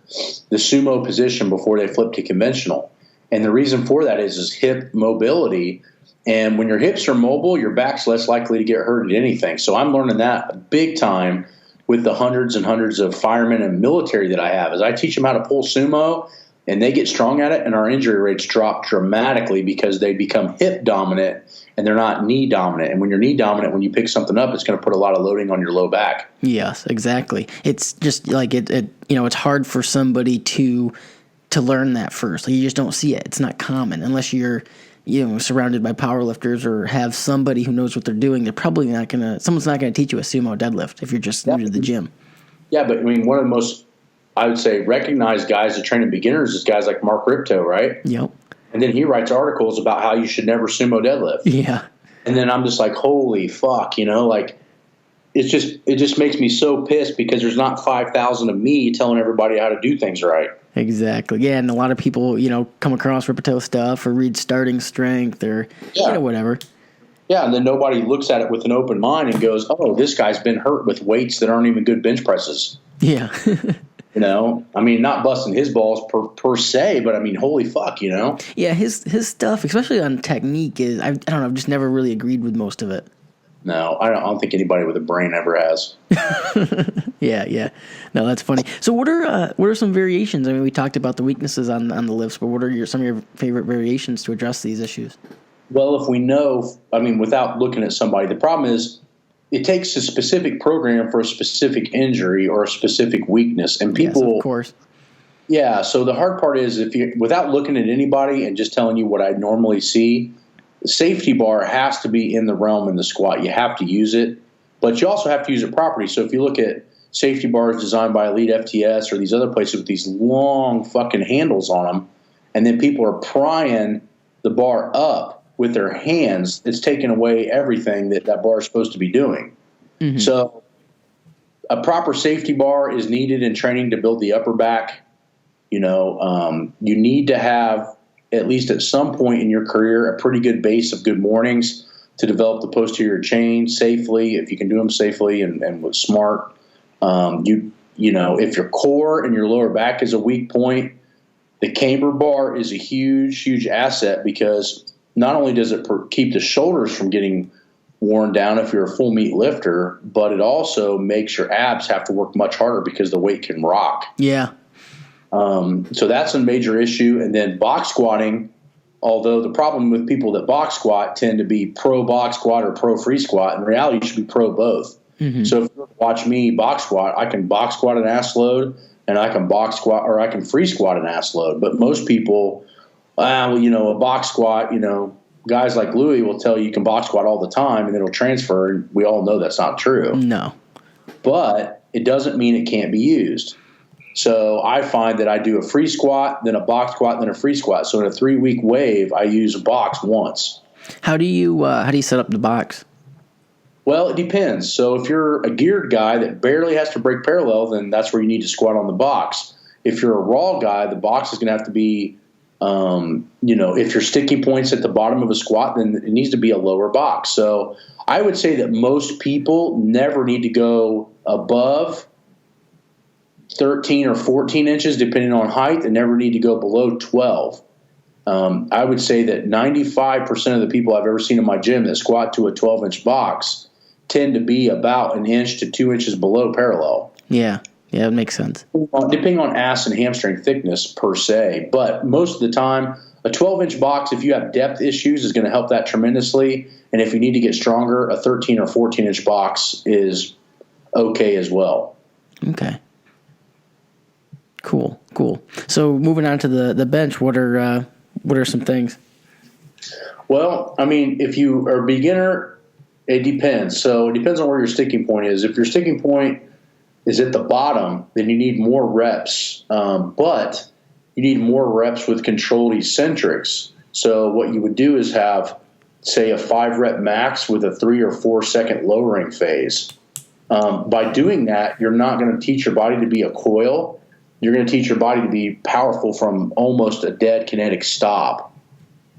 the sumo position before they flip to conventional. And the reason for that is hip mobility. And when your hips are mobile, your back's less likely to get hurt at anything. So I'm learning that big time with the hundreds and hundreds of firemen and military that I have. As I teach them how to pull sumo, and they get strong at it, and our injury rates drop dramatically because they become hip dominant and they're not knee dominant. And when you're knee dominant, when you pick something up, it's going to put a lot of loading on your low back. Yes, exactly. It's just like it's hard for somebody to learn that first. Like, you just don't see it. It's not common unless you're surrounded by powerlifters or have somebody who knows what they're doing. Someone's not going to teach you a sumo deadlift if you're just new to the gym. Yeah, but I mean, one of the most, I would say, recognized guys that train in beginners is guys like Mark Ripto, right? Yep. And then he writes articles about how you should never sumo deadlift. Yeah. And then I'm just like, holy fuck, like it just makes me so pissed because there's not 5,000 of me telling everybody how to do things right. Exactly. Yeah, and a lot of people, come across Ripito stuff or read Starting Strength or whatever. Yeah, and then nobody looks at it with an open mind and goes, oh, this guy's been hurt with weights that aren't even good bench presses. Yeah. I mean, not busting his balls per se, but I mean, holy fuck, Yeah, his stuff, especially on technique, is, I don't know, I've just never really agreed with most of it. No, I don't think anybody with a brain ever has. Yeah. No, that's funny. So what are some variations? I mean, we talked about the weaknesses on the lifts, but what are some of your favorite variations to address these issues? Well, if we know, without looking at somebody, the problem is it takes a specific program for a specific injury or a specific weakness. And people, yes, of course. Yeah, so the hard part is without looking at anybody and just telling you what I normally see, the safety bar has to be in the realm in the squat. You have to use it, but you also have to use it properly. So if you look at safety bars designed by Elite FTS or these other places with these long fucking handles on them, and then people are prying the bar up with their hands, it's taking away everything that bar is supposed to be doing. Mm-hmm. So a proper safety bar is needed in training to build the upper back. You need to have, at least at some point in your career, a pretty good base of good mornings to develop the posterior chain safely, if you can do them safely and with smart. If your core and your lower back is a weak point, the camber bar is a huge, huge asset because not only does it keep the shoulders from getting worn down if you're a full meat lifter, but it also makes your abs have to work much harder because the weight can rock. Yeah. So that's a major issue. And then box squatting, although the problem with people that box squat tend to be pro box squat or pro free squat, in reality you should be pro both. Mm-hmm. So if you watch me box squat, I can box squat an ass load and I can box squat or I can free squat an ass load. But most people, a box squat, guys like Louie will tell you can box squat all the time and then it'll transfer. And we all know that's not true. No. But it doesn't mean it can't be used. So I find that I do a free squat, then a box squat, then a free squat. So in a 3-week wave, I use a box once. How do you set up the box? Well, it depends. So if you're a geared guy that barely has to break parallel, then that's where you need to squat on the box. If you're a raw guy, the box is going to have to be, if your sticking point's at the bottom of a squat, then it needs to be a lower box. So I would say that most people never need to go above 13 or 14 inches, depending on height, and never need to go below 12. I would say that 95% of the people I've ever seen in my gym that squat to a 12-inch box tend to be about 1 inch to 2 inches below parallel. Yeah, it makes sense. Depending on ass and hamstring thickness per se. But most of the time, a 12-inch box, if you have depth issues, is going to help that tremendously. And if you need to get stronger, a 13 or 14-inch box is okay as well. Okay. Cool. So moving on to the bench, what are some things? Well, if you are a beginner, it depends. So it depends on where your sticking point is. If your sticking point is at the bottom, then you need more reps. But you need more reps with controlled eccentrics. So what you would do is have, say, a 5-rep max with a 3 or 4 second lowering phase. By doing that, you're not going to teach your body to be a coil. You're going to teach your body to be powerful from almost a dead kinetic stop.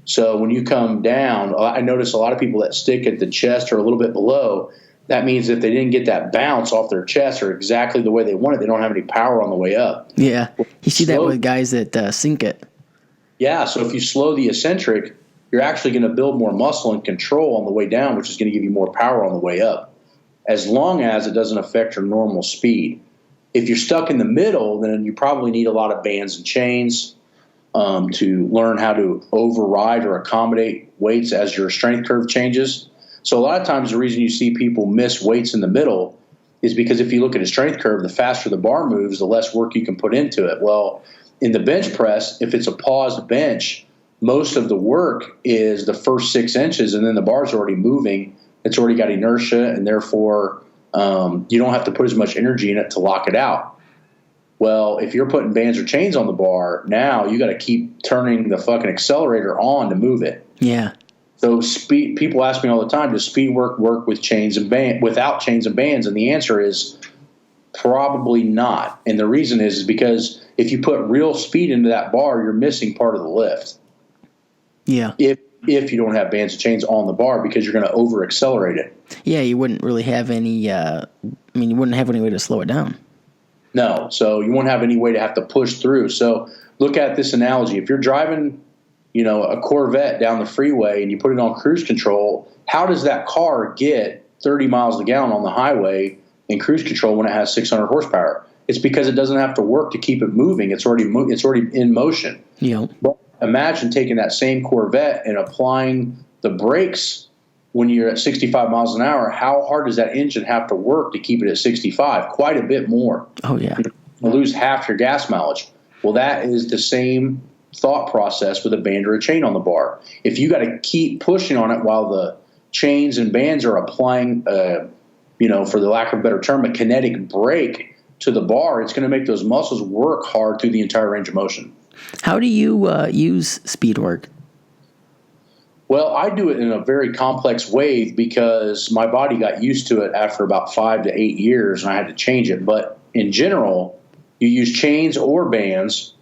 So when you come down, I notice a lot of people that stick at the chest or a little bit below. That means if they didn't get that bounce off their chest or exactly the way they want it, they don't have any power on the way up. Yeah. You see that with guys that sink it. Yeah, so if you slow the eccentric, you're actually going to build more muscle and control on the way down, which is going to give you more power on the way up, as long as it doesn't affect your normal speed. If you're stuck in the middle, then you probably need a lot of bands and chains to learn how to override or accommodate weights as your strength curve changes. So a lot of times the reason you see people miss weights in the middle is because if you look at a strength curve, the faster the bar moves, the less work you can put into it. Well, in the bench press, if it's a paused bench, most of the work is the first 6 inches, and then the bar's already moving. It's already got inertia, and therefore you don't have to put as much energy in it to lock it out. Well, if you're putting bands or chains on the bar, now you got to keep turning the fucking accelerator on to move it. Yeah. So speed. People ask me all the time, does speed work with chains and without chains and bands? And the answer is probably not. And the reason is because if you put real speed into that bar, you're missing part of the lift. Yeah. If you don't have bands and chains on the bar, because you're going to over accelerate it. Yeah, you wouldn't really have any. You wouldn't have any way to slow it down. No, so you won't have any way to have to push through. So look at this analogy: if you're driving, a Corvette down the freeway and you put it on cruise control, how does that car get 30 miles a gallon on the highway in cruise control when it has 600 horsepower? It's because it doesn't have to work to keep it moving. It's already in motion. Yeah. But imagine taking that same Corvette and applying the brakes when you're at 65 miles an hour. How hard does that engine have to work to keep it at 65? Quite a bit more. Oh, yeah. You lose half your gas mileage. Well, that is the same thought process with a band or a chain on the bar. If you got to keep pushing on it while the chains and bands are applying, for the lack of a better term, a kinetic brake to the bar, it's going to make those muscles work hard through the entire range of motion. How do you use speed work? Well, I do it in a very complex way because my body got used to it after about 5 to 8 years, and I had to change it. But in general, you use chains or bands,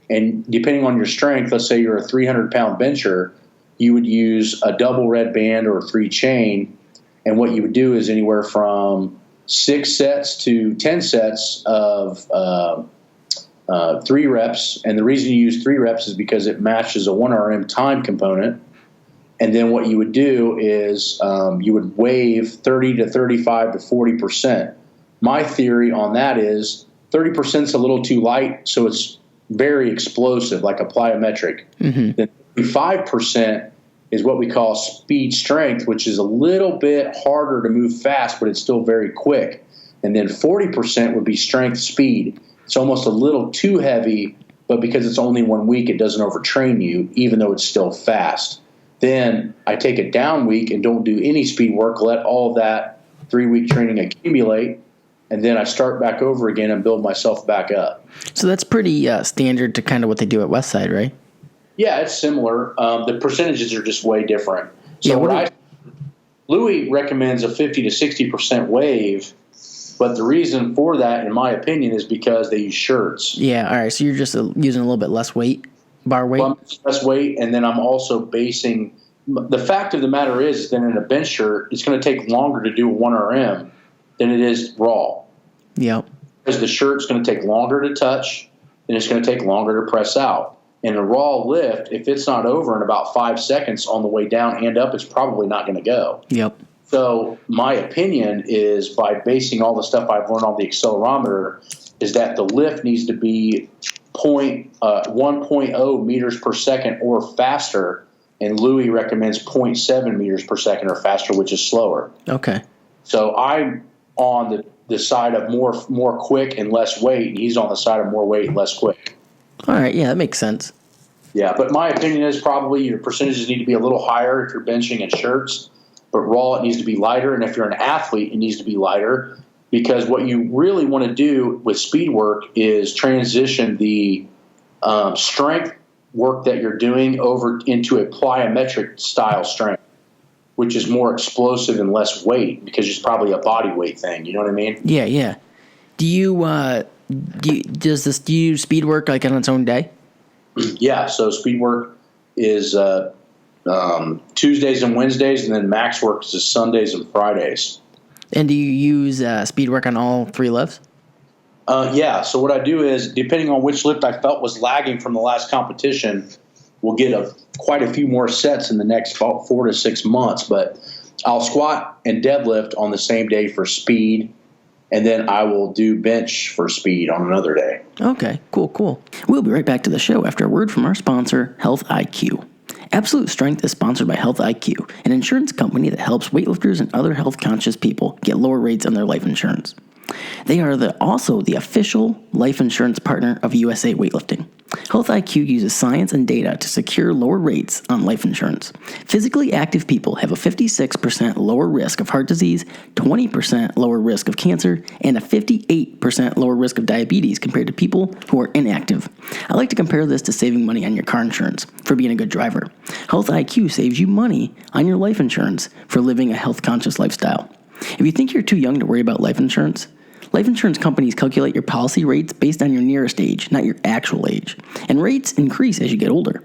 and depending on your strength, let's say you're a 300-pound bencher, you would use a double red band or a 3 chain, and what you would do is anywhere from 6 sets to 10 sets of 3 reps. And the reason you use 3 reps is because it matches a 1 RM time component. And then what you would do is you would wave 30 to 35 to 40%. My theory on that is 30% is a little too light, so it's very explosive, like a plyometric. Mm-hmm. Then 35% is what we call speed strength, which is a little bit harder to move fast, but it's still very quick. And then 40% would be strength speed. It's almost a little too heavy, but because it's only 1 week, it doesn't overtrain you, even though it's still fast. Then I take a down week and don't do any speed work, let all that 3-week training accumulate, and then I start back over again and build myself back up. So that's pretty standard to kind of what they do at Westside, right? Yeah, it's similar. The percentages are just way different. So Louis recommends a 50 to 60% wave, but the reason for that, in my opinion, is because they use shirts. Yeah, all right. So you're just using a little bit less weight, bar weight? Well, less weight, and then I'm also basing – the fact of the matter is that in a bench shirt, it's going to take longer to do a 1 RM than it is raw. Yep. Because the shirt's going to take longer to touch, and it's going to take longer to press out. In a raw lift, if it's not over in about 5 seconds on the way down and up, it's probably not going to go. Yep. So my opinion is, by basing all the stuff I've learned on the accelerometer, is that the lift needs to be 1.0 meters per second or faster, and Louis recommends 0.7 meters per second or faster, which is slower. Okay. So I'm on the side of more quick and less weight, and he's on the side of more weight and less quick. All right, yeah, that makes sense. Yeah, but my opinion is probably your percentages need to be a little higher if you're benching in shirts, but raw it needs to be lighter, and if you're an athlete, it needs to be lighter, because what you really want to do with speed work is transition the strength work that you're doing over into a plyometric style strength, which is more explosive and less weight, because it's probably a body weight thing. You know what I mean? Yeah, yeah. Do you use speed work like on its own day? Yeah. So speed work is Tuesdays and Wednesdays, and then max works is Sundays and Fridays. And do you use speed work on all 3 lifts? Yeah. So what I do is, depending on which lift I felt was lagging from the last competition, we'll get quite a few more sets in the next 4 to 6 months. But I'll squat and deadlift on the same day for speed, and then I will do bench for speed on another day. Okay, cool. We'll be right back to the show after a word from our sponsor, Health IQ. Absolute Strength is sponsored by Health IQ, an insurance company that helps weightlifters and other health-conscious people get lower rates on their life insurance. They are also the official life insurance partner of USA Weightlifting. Health IQ uses science and data to secure lower rates on life insurance. Physically active people have a 56% lower risk of heart disease, 20% lower risk of cancer, and a 58% lower risk of diabetes compared to people who are inactive. I like to compare this to saving money on your car insurance for being a good driver. Health IQ saves you money on your life insurance for living a health-conscious lifestyle. If you think you're too young to worry about life insurance companies calculate your policy rates based on your nearest age, not your actual age. And rates increase as you get older.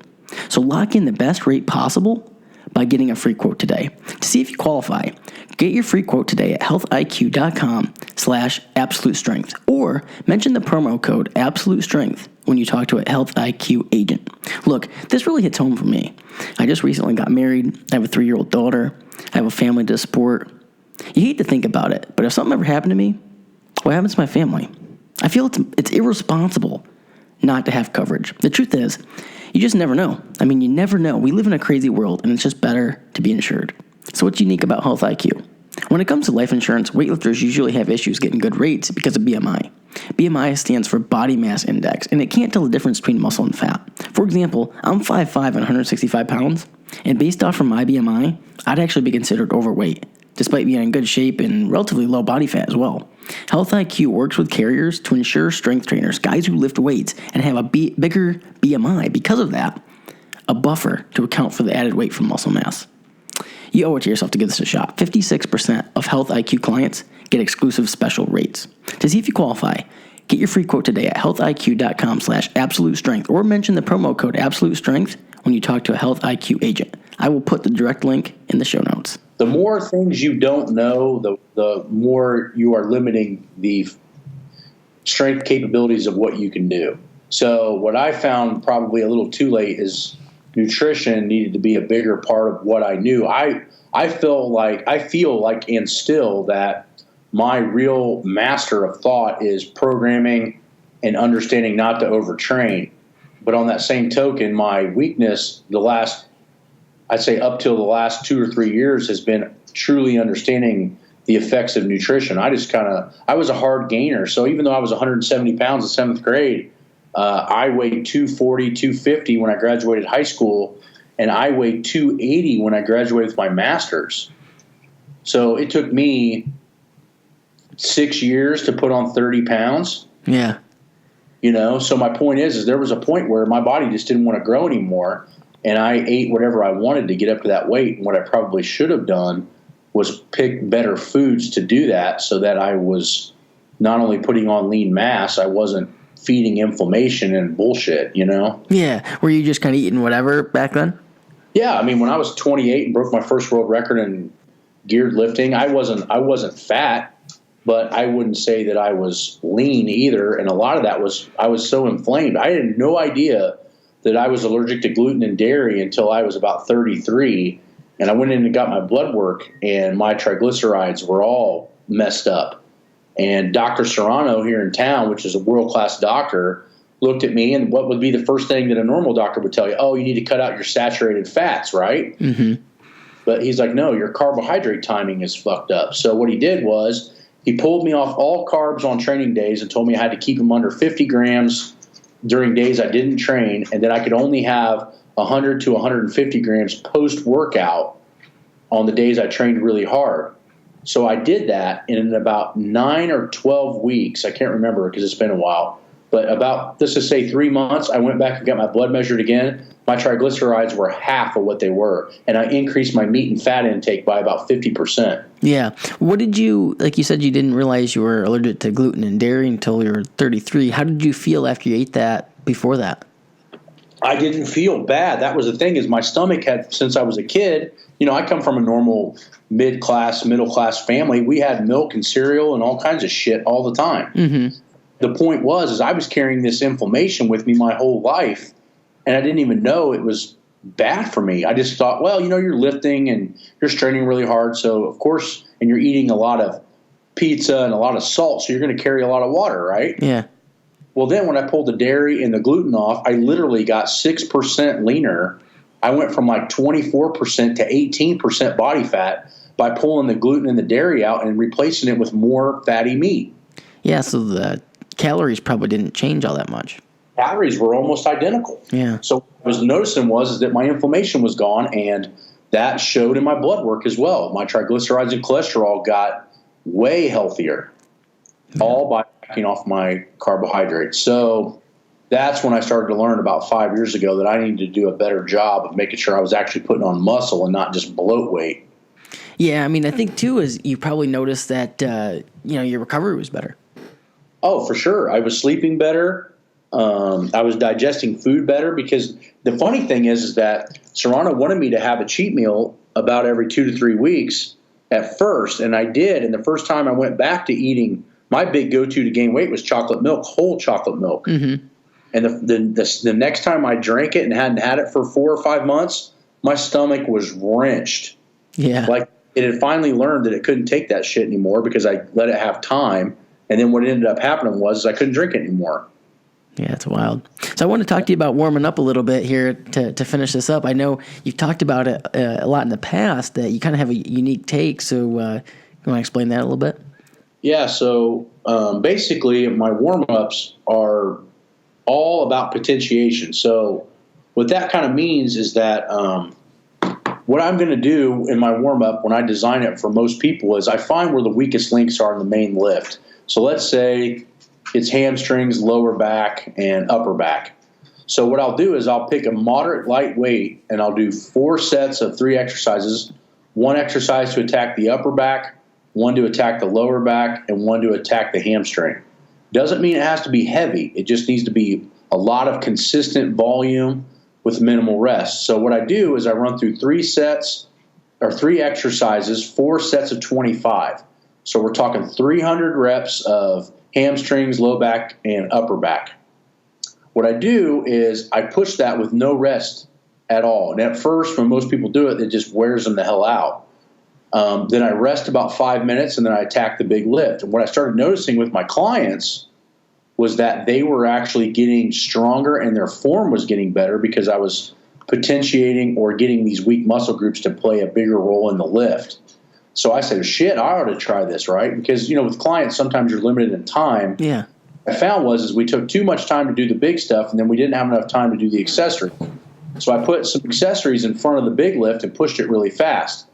So lock in the best rate possible by getting a free quote today. To see if you qualify, get your free quote today at healthiq.com/absolute strength, or mention the promo code absolute strength when you talk to a Health IQ agent. Look, this really hits home for me. I just recently got married. I have a 3-year-old daughter. I have a family to support. You hate to think about it, but if something ever happened to me, what happens to my family? I feel it's irresponsible not to have coverage. The truth is, you just never know. I mean, you never know. We live in a crazy world, and it's just better to be insured. So what's unique about Health IQ? When it comes to life insurance, weightlifters usually have issues getting good rates because of BMI. BMI stands for body mass index, and it can't tell the difference between muscle and fat. For example, I'm 5'5" and 165 pounds, and based off from my BMI, I'd actually be considered overweight, despite being in good shape and relatively low body fat as well. Health IQ works with carriers to ensure strength trainers, guys who lift weights and have a bigger BMI, because of that, a buffer to account for the added weight from muscle mass. You owe it to yourself to give this a shot. 56% of Health IQ clients get exclusive special rates. To see if you qualify, get your free quote today at healthiq.com/absolute strength, or mention the promo code absolute strength when you talk to a Health IQ agent. I will put the direct link in the show notes. The more things you don't know, the more you are limiting the strength capabilities of what you can do. So what I found probably a little too late is nutrition needed to be a bigger part of what I knew. I feel like and still that my real master of thought is programming and understanding not to overtrain. But on that same token, my weakness I'd say up till the last 2 or 3 years has been truly understanding the effects of nutrition. I was a hard gainer. So even though I was 170 pounds in 7th grade, I weighed 240, 250 when I graduated high school, and I weighed 280 when I graduated with my master's. So it took me 6 years to put on 30 pounds. Yeah. So my point is there was a point where my body just didn't want to grow anymore. And I ate whatever I wanted to get up to that weight. And what I probably should have done was pick better foods to do that, so that I was not only putting on lean mass, I wasn't feeding inflammation and bullshit, Yeah. Were you just kind of eating whatever back then? Yeah. I mean, when I was 28 and broke my first world record in geared lifting, I wasn't fat, but I wouldn't say that I was lean either. And a lot of that was I was so inflamed. I had no idea that I was allergic to gluten and dairy until I was about 33. And I went in and got my blood work, and my triglycerides were all messed up. And Dr. Serrano here in town, which is a world-class doctor, looked at me, and what would be the first thing that a normal doctor would tell you? Oh, you need to cut out your saturated fats, right? Mm-hmm. But he's like, no, your carbohydrate timing is fucked up. So what he did was he pulled me off all carbs on training days and told me I had to keep them under 50 grams during days I didn't train, and that I could only have 100 to 150 grams post-workout on the days I trained really hard. So I did that, and in about 9 or 12 weeks, I can't remember because it's been a while, but about, let's just say 3 months, I went back and got my blood measured again. My triglycerides were half of what they were, and I increased my meat and fat intake by about 50%. Yeah. What did you, like you said, you didn't realize you were allergic to gluten and dairy until you were 33. How did you feel after you ate that before that? I didn't feel bad. That was the thing, is my stomach had, since I was a kid, I come from a normal middle class family. We had milk and cereal and all kinds of shit all the time. Mm-hmm. The point was I was carrying this inflammation with me my whole life, and I didn't even know it was bad for me. I just thought, well, you're lifting and you're straining really hard, so of course, and you're eating a lot of pizza and a lot of salt, so you're going to carry a lot of water, right? Yeah. Well, then when I pulled the dairy and the gluten off, I literally got 6% leaner. I went from like 24% to 18% body fat by pulling the gluten and the dairy out and replacing it with more fatty meat. Yeah, so the calories probably didn't change all that much. Calories were almost identical. Yeah. So what I was noticing is that my inflammation was gone, and that showed in my blood work as well. My triglycerides and cholesterol got way healthier, all by backing off my carbohydrates. So that's when I started to learn about 5 years ago that I needed to do a better job of making sure I was actually putting on muscle and not just bloat weight. Yeah, I mean, I think too is you probably noticed that your recovery was better. Oh, for sure. I was sleeping better. I was digesting food better, because the funny thing is that Serrano wanted me to have a cheat meal about every 2 to 3 weeks at first, and I did. And the first time I went back to eating, my big go-to to gain weight was chocolate milk, whole chocolate milk. Mm-hmm. And the next time I drank it and hadn't had it for 4 or 5 months, my stomach was wrenched. Yeah. Like it had finally learned that it couldn't take that shit anymore, because I let it have time. And then what ended up happening was I couldn't drink it anymore. Yeah, it's wild. So I want to talk to you about warming up a little bit here to finish this up. I know you've talked about it a lot in the past, that you kind of have a unique take. So you want to explain that a little bit? Yeah, so basically my warm-ups are all about potentiation. So what that kind of means is that what I'm going to do in my warm-up when I design it for most people is I find where the weakest links are in the main lift. So let's say it's hamstrings, lower back, and upper back. So what I'll do is I'll pick a moderate light weight, and I'll do 4 sets of 3 exercises, 1 exercise to attack the upper back, 1 to attack the lower back, and 1 to attack the hamstring. Doesn't mean it has to be heavy. It just needs to be a lot of consistent volume with minimal rest. So what I do is I run through 3 sets or 3 exercises, 4 sets of 25. So we're talking 300 reps of hamstrings, low back, and upper back. What I do is I push that with no rest at all. And at first, when most people do it, it just wears them the hell out. Then I rest about 5 minutes, and then I attack the big lift. And what I started noticing with my clients was that they were actually getting stronger and their form was getting better, because I was potentiating or getting these weak muscle groups to play a bigger role in the lift. So I said, shit, I ought to try this, right? Because, with clients, sometimes you're limited in time. Yeah. What I found was we took too much time to do the big stuff, and then we didn't have enough time to do the accessory. So I put some accessories in front of the big lift and pushed it really fast.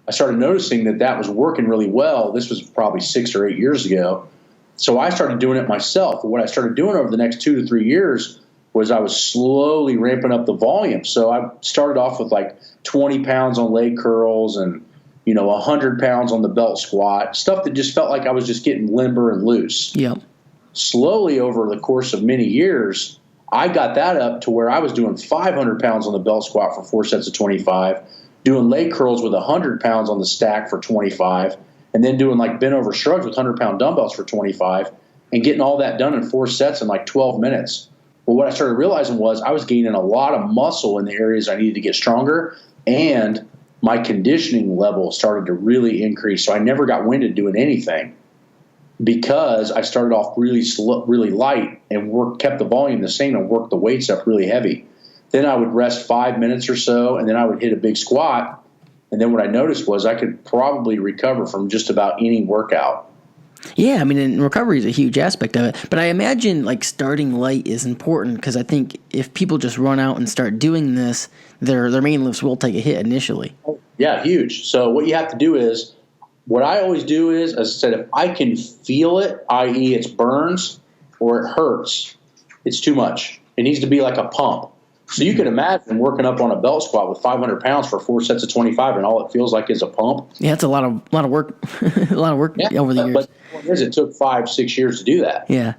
I started noticing that was working really well. This was probably 6 or 8 years ago. So I started doing it myself. And what I started doing over the next 2 to 3 years was I was slowly ramping up the volume. So I started off with like 20 pounds on leg curls and 100 pounds on the belt squat, stuff that just felt like I was just getting limber and loose. Yeah. Slowly over the course of many years, I got that up to where I was doing 500 pounds on the belt squat for 4 sets of 25, doing leg curls with 100 pounds on the stack for 25, and then doing like bent over shrugs with 100-pound dumbbells for 25, and getting all that done in 4 sets in like 12 minutes. Well, what I started realizing was I was gaining a lot of muscle in the areas I needed to get stronger, and my conditioning level started to really increase. So I never got winded doing anything, because I started off really slow, really light, and kept the volume the same and worked the weights up really heavy. Then I would rest 5 minutes or so, and then I would hit a big squat. And then what I noticed was I could probably recover from just about any workout. Yeah, I mean, and recovery is a huge aspect of it. But I imagine like starting light is important, because I think if people just run out and start doing this, their main lifts will take a hit initially. Yeah, huge. So what you have to do is, what I always do is, as I said, if I can feel it, i.e. it burns or it hurts, it's too much. It needs to be like a pump. So you can imagine working up on a belt squat with 500 pounds for 4 sets of 25, and all it feels like is a pump. Yeah, it's a lot of work, a lot of work over the years. But the point is, it took 5-6 years to do that. Yeah.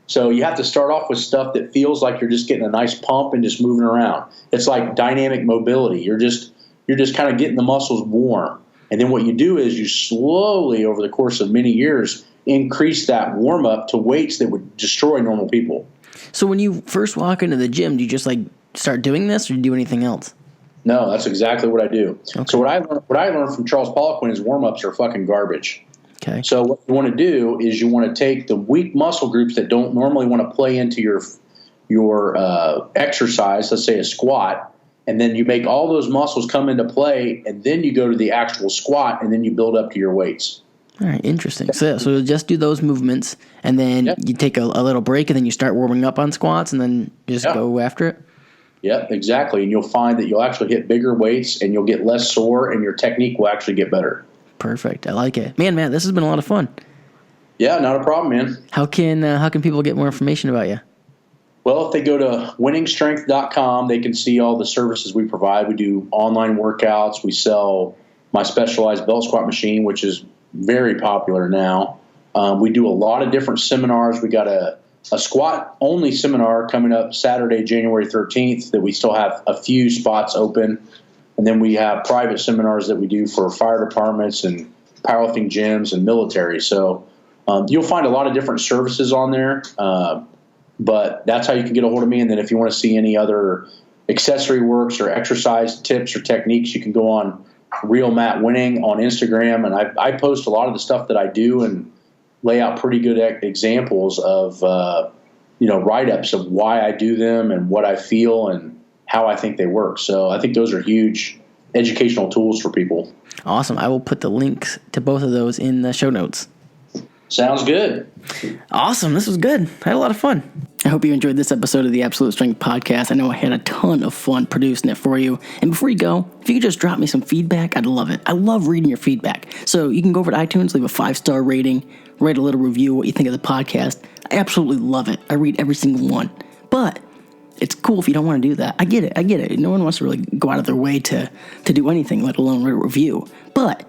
So you have to start off with stuff that feels like you're just getting a nice pump and just moving around. It's like dynamic mobility. You're just kind of getting the muscles warm. And then what you do is you slowly, over the course of many years, increase that warm up to weights that would destroy normal people. So when you first walk into the gym, do you just like start doing this, or do you do anything else? No, that's exactly what I do. Okay. So what I learned from Charles Poliquin is warm ups are fucking garbage. Okay. So what you want to do is you want to take the weak muscle groups that don't normally want to play into your exercise, let's say a squat, and then you make all those muscles come into play, and then you go to the actual squat, and then you build up to your weights. All right, interesting. So you'll just do those movements, and then you take a little break, and then you start warming up on squats, and then just go after it? Yep, exactly. And you'll find that you'll actually hit bigger weights, and you'll get less sore, and your technique will actually get better. Perfect. I like it. Man, this has been a lot of fun. Yeah, not a problem, man. How can people get more information about you? Well, if they go to wenningstrength.com, they can see all the services we provide. We do online workouts. We sell my specialized belt squat machine, which is very popular now. We do a lot of different seminars. We got a squat-only seminar coming up Saturday, January 13th, that we still have a few spots open. And then we have private seminars that we do for fire departments and powerlifting gyms and military. So you'll find a lot of different services on there, but that's how you can get a hold of me. And then if you want to see any other accessory works or exercise tips or techniques, you can go on Real Matt Wenning on Instagram. And I post a lot of the stuff that I do and lay out pretty good examples of write-ups of why I do them and what I feel and how I think they work. So I think those are huge educational tools for people. Awesome. I will put the links to both of those in the show notes. Sounds good. Awesome. This was good. I had a lot of fun. I hope you enjoyed this episode of the Absolute Strength Podcast. I know I had a ton of fun producing it for you. And before you go, if you could just drop me some feedback, I'd love it. I love reading your feedback. So you can go over to iTunes, leave a 5-star rating, write a little review, what you think of the podcast. I absolutely love it. I read every single one. But it's cool if you don't want to do that. I get it. No one wants to really go out of their way to do anything, let alone write a review. But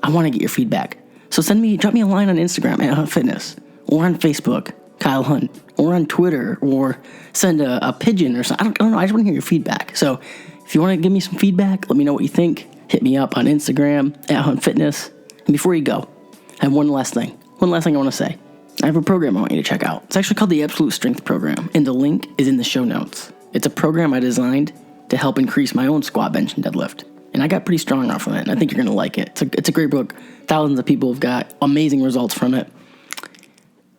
I want to get your feedback. So drop me a line on Instagram at Hunt Fitness, or on Facebook, Kyle Hunt, or on Twitter, or send a pigeon or something. I don't know. I just want to hear your feedback. So if you want to give me some feedback, let me know what you think. Hit me up on Instagram at Hunt Fitness. And before you go, I have one last thing I want to say. I have a program I want you to check out. It's actually called the Absolute Strength Program, and the link is in the show notes. It's a program I designed to help increase my own squat, bench, and deadlift. And I got pretty strong off of it, and I think you're going to like it. It's a great book. Thousands of people have got amazing results from it.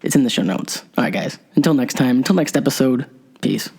It's in the show notes. All right, guys. Until next time, until next episode, peace.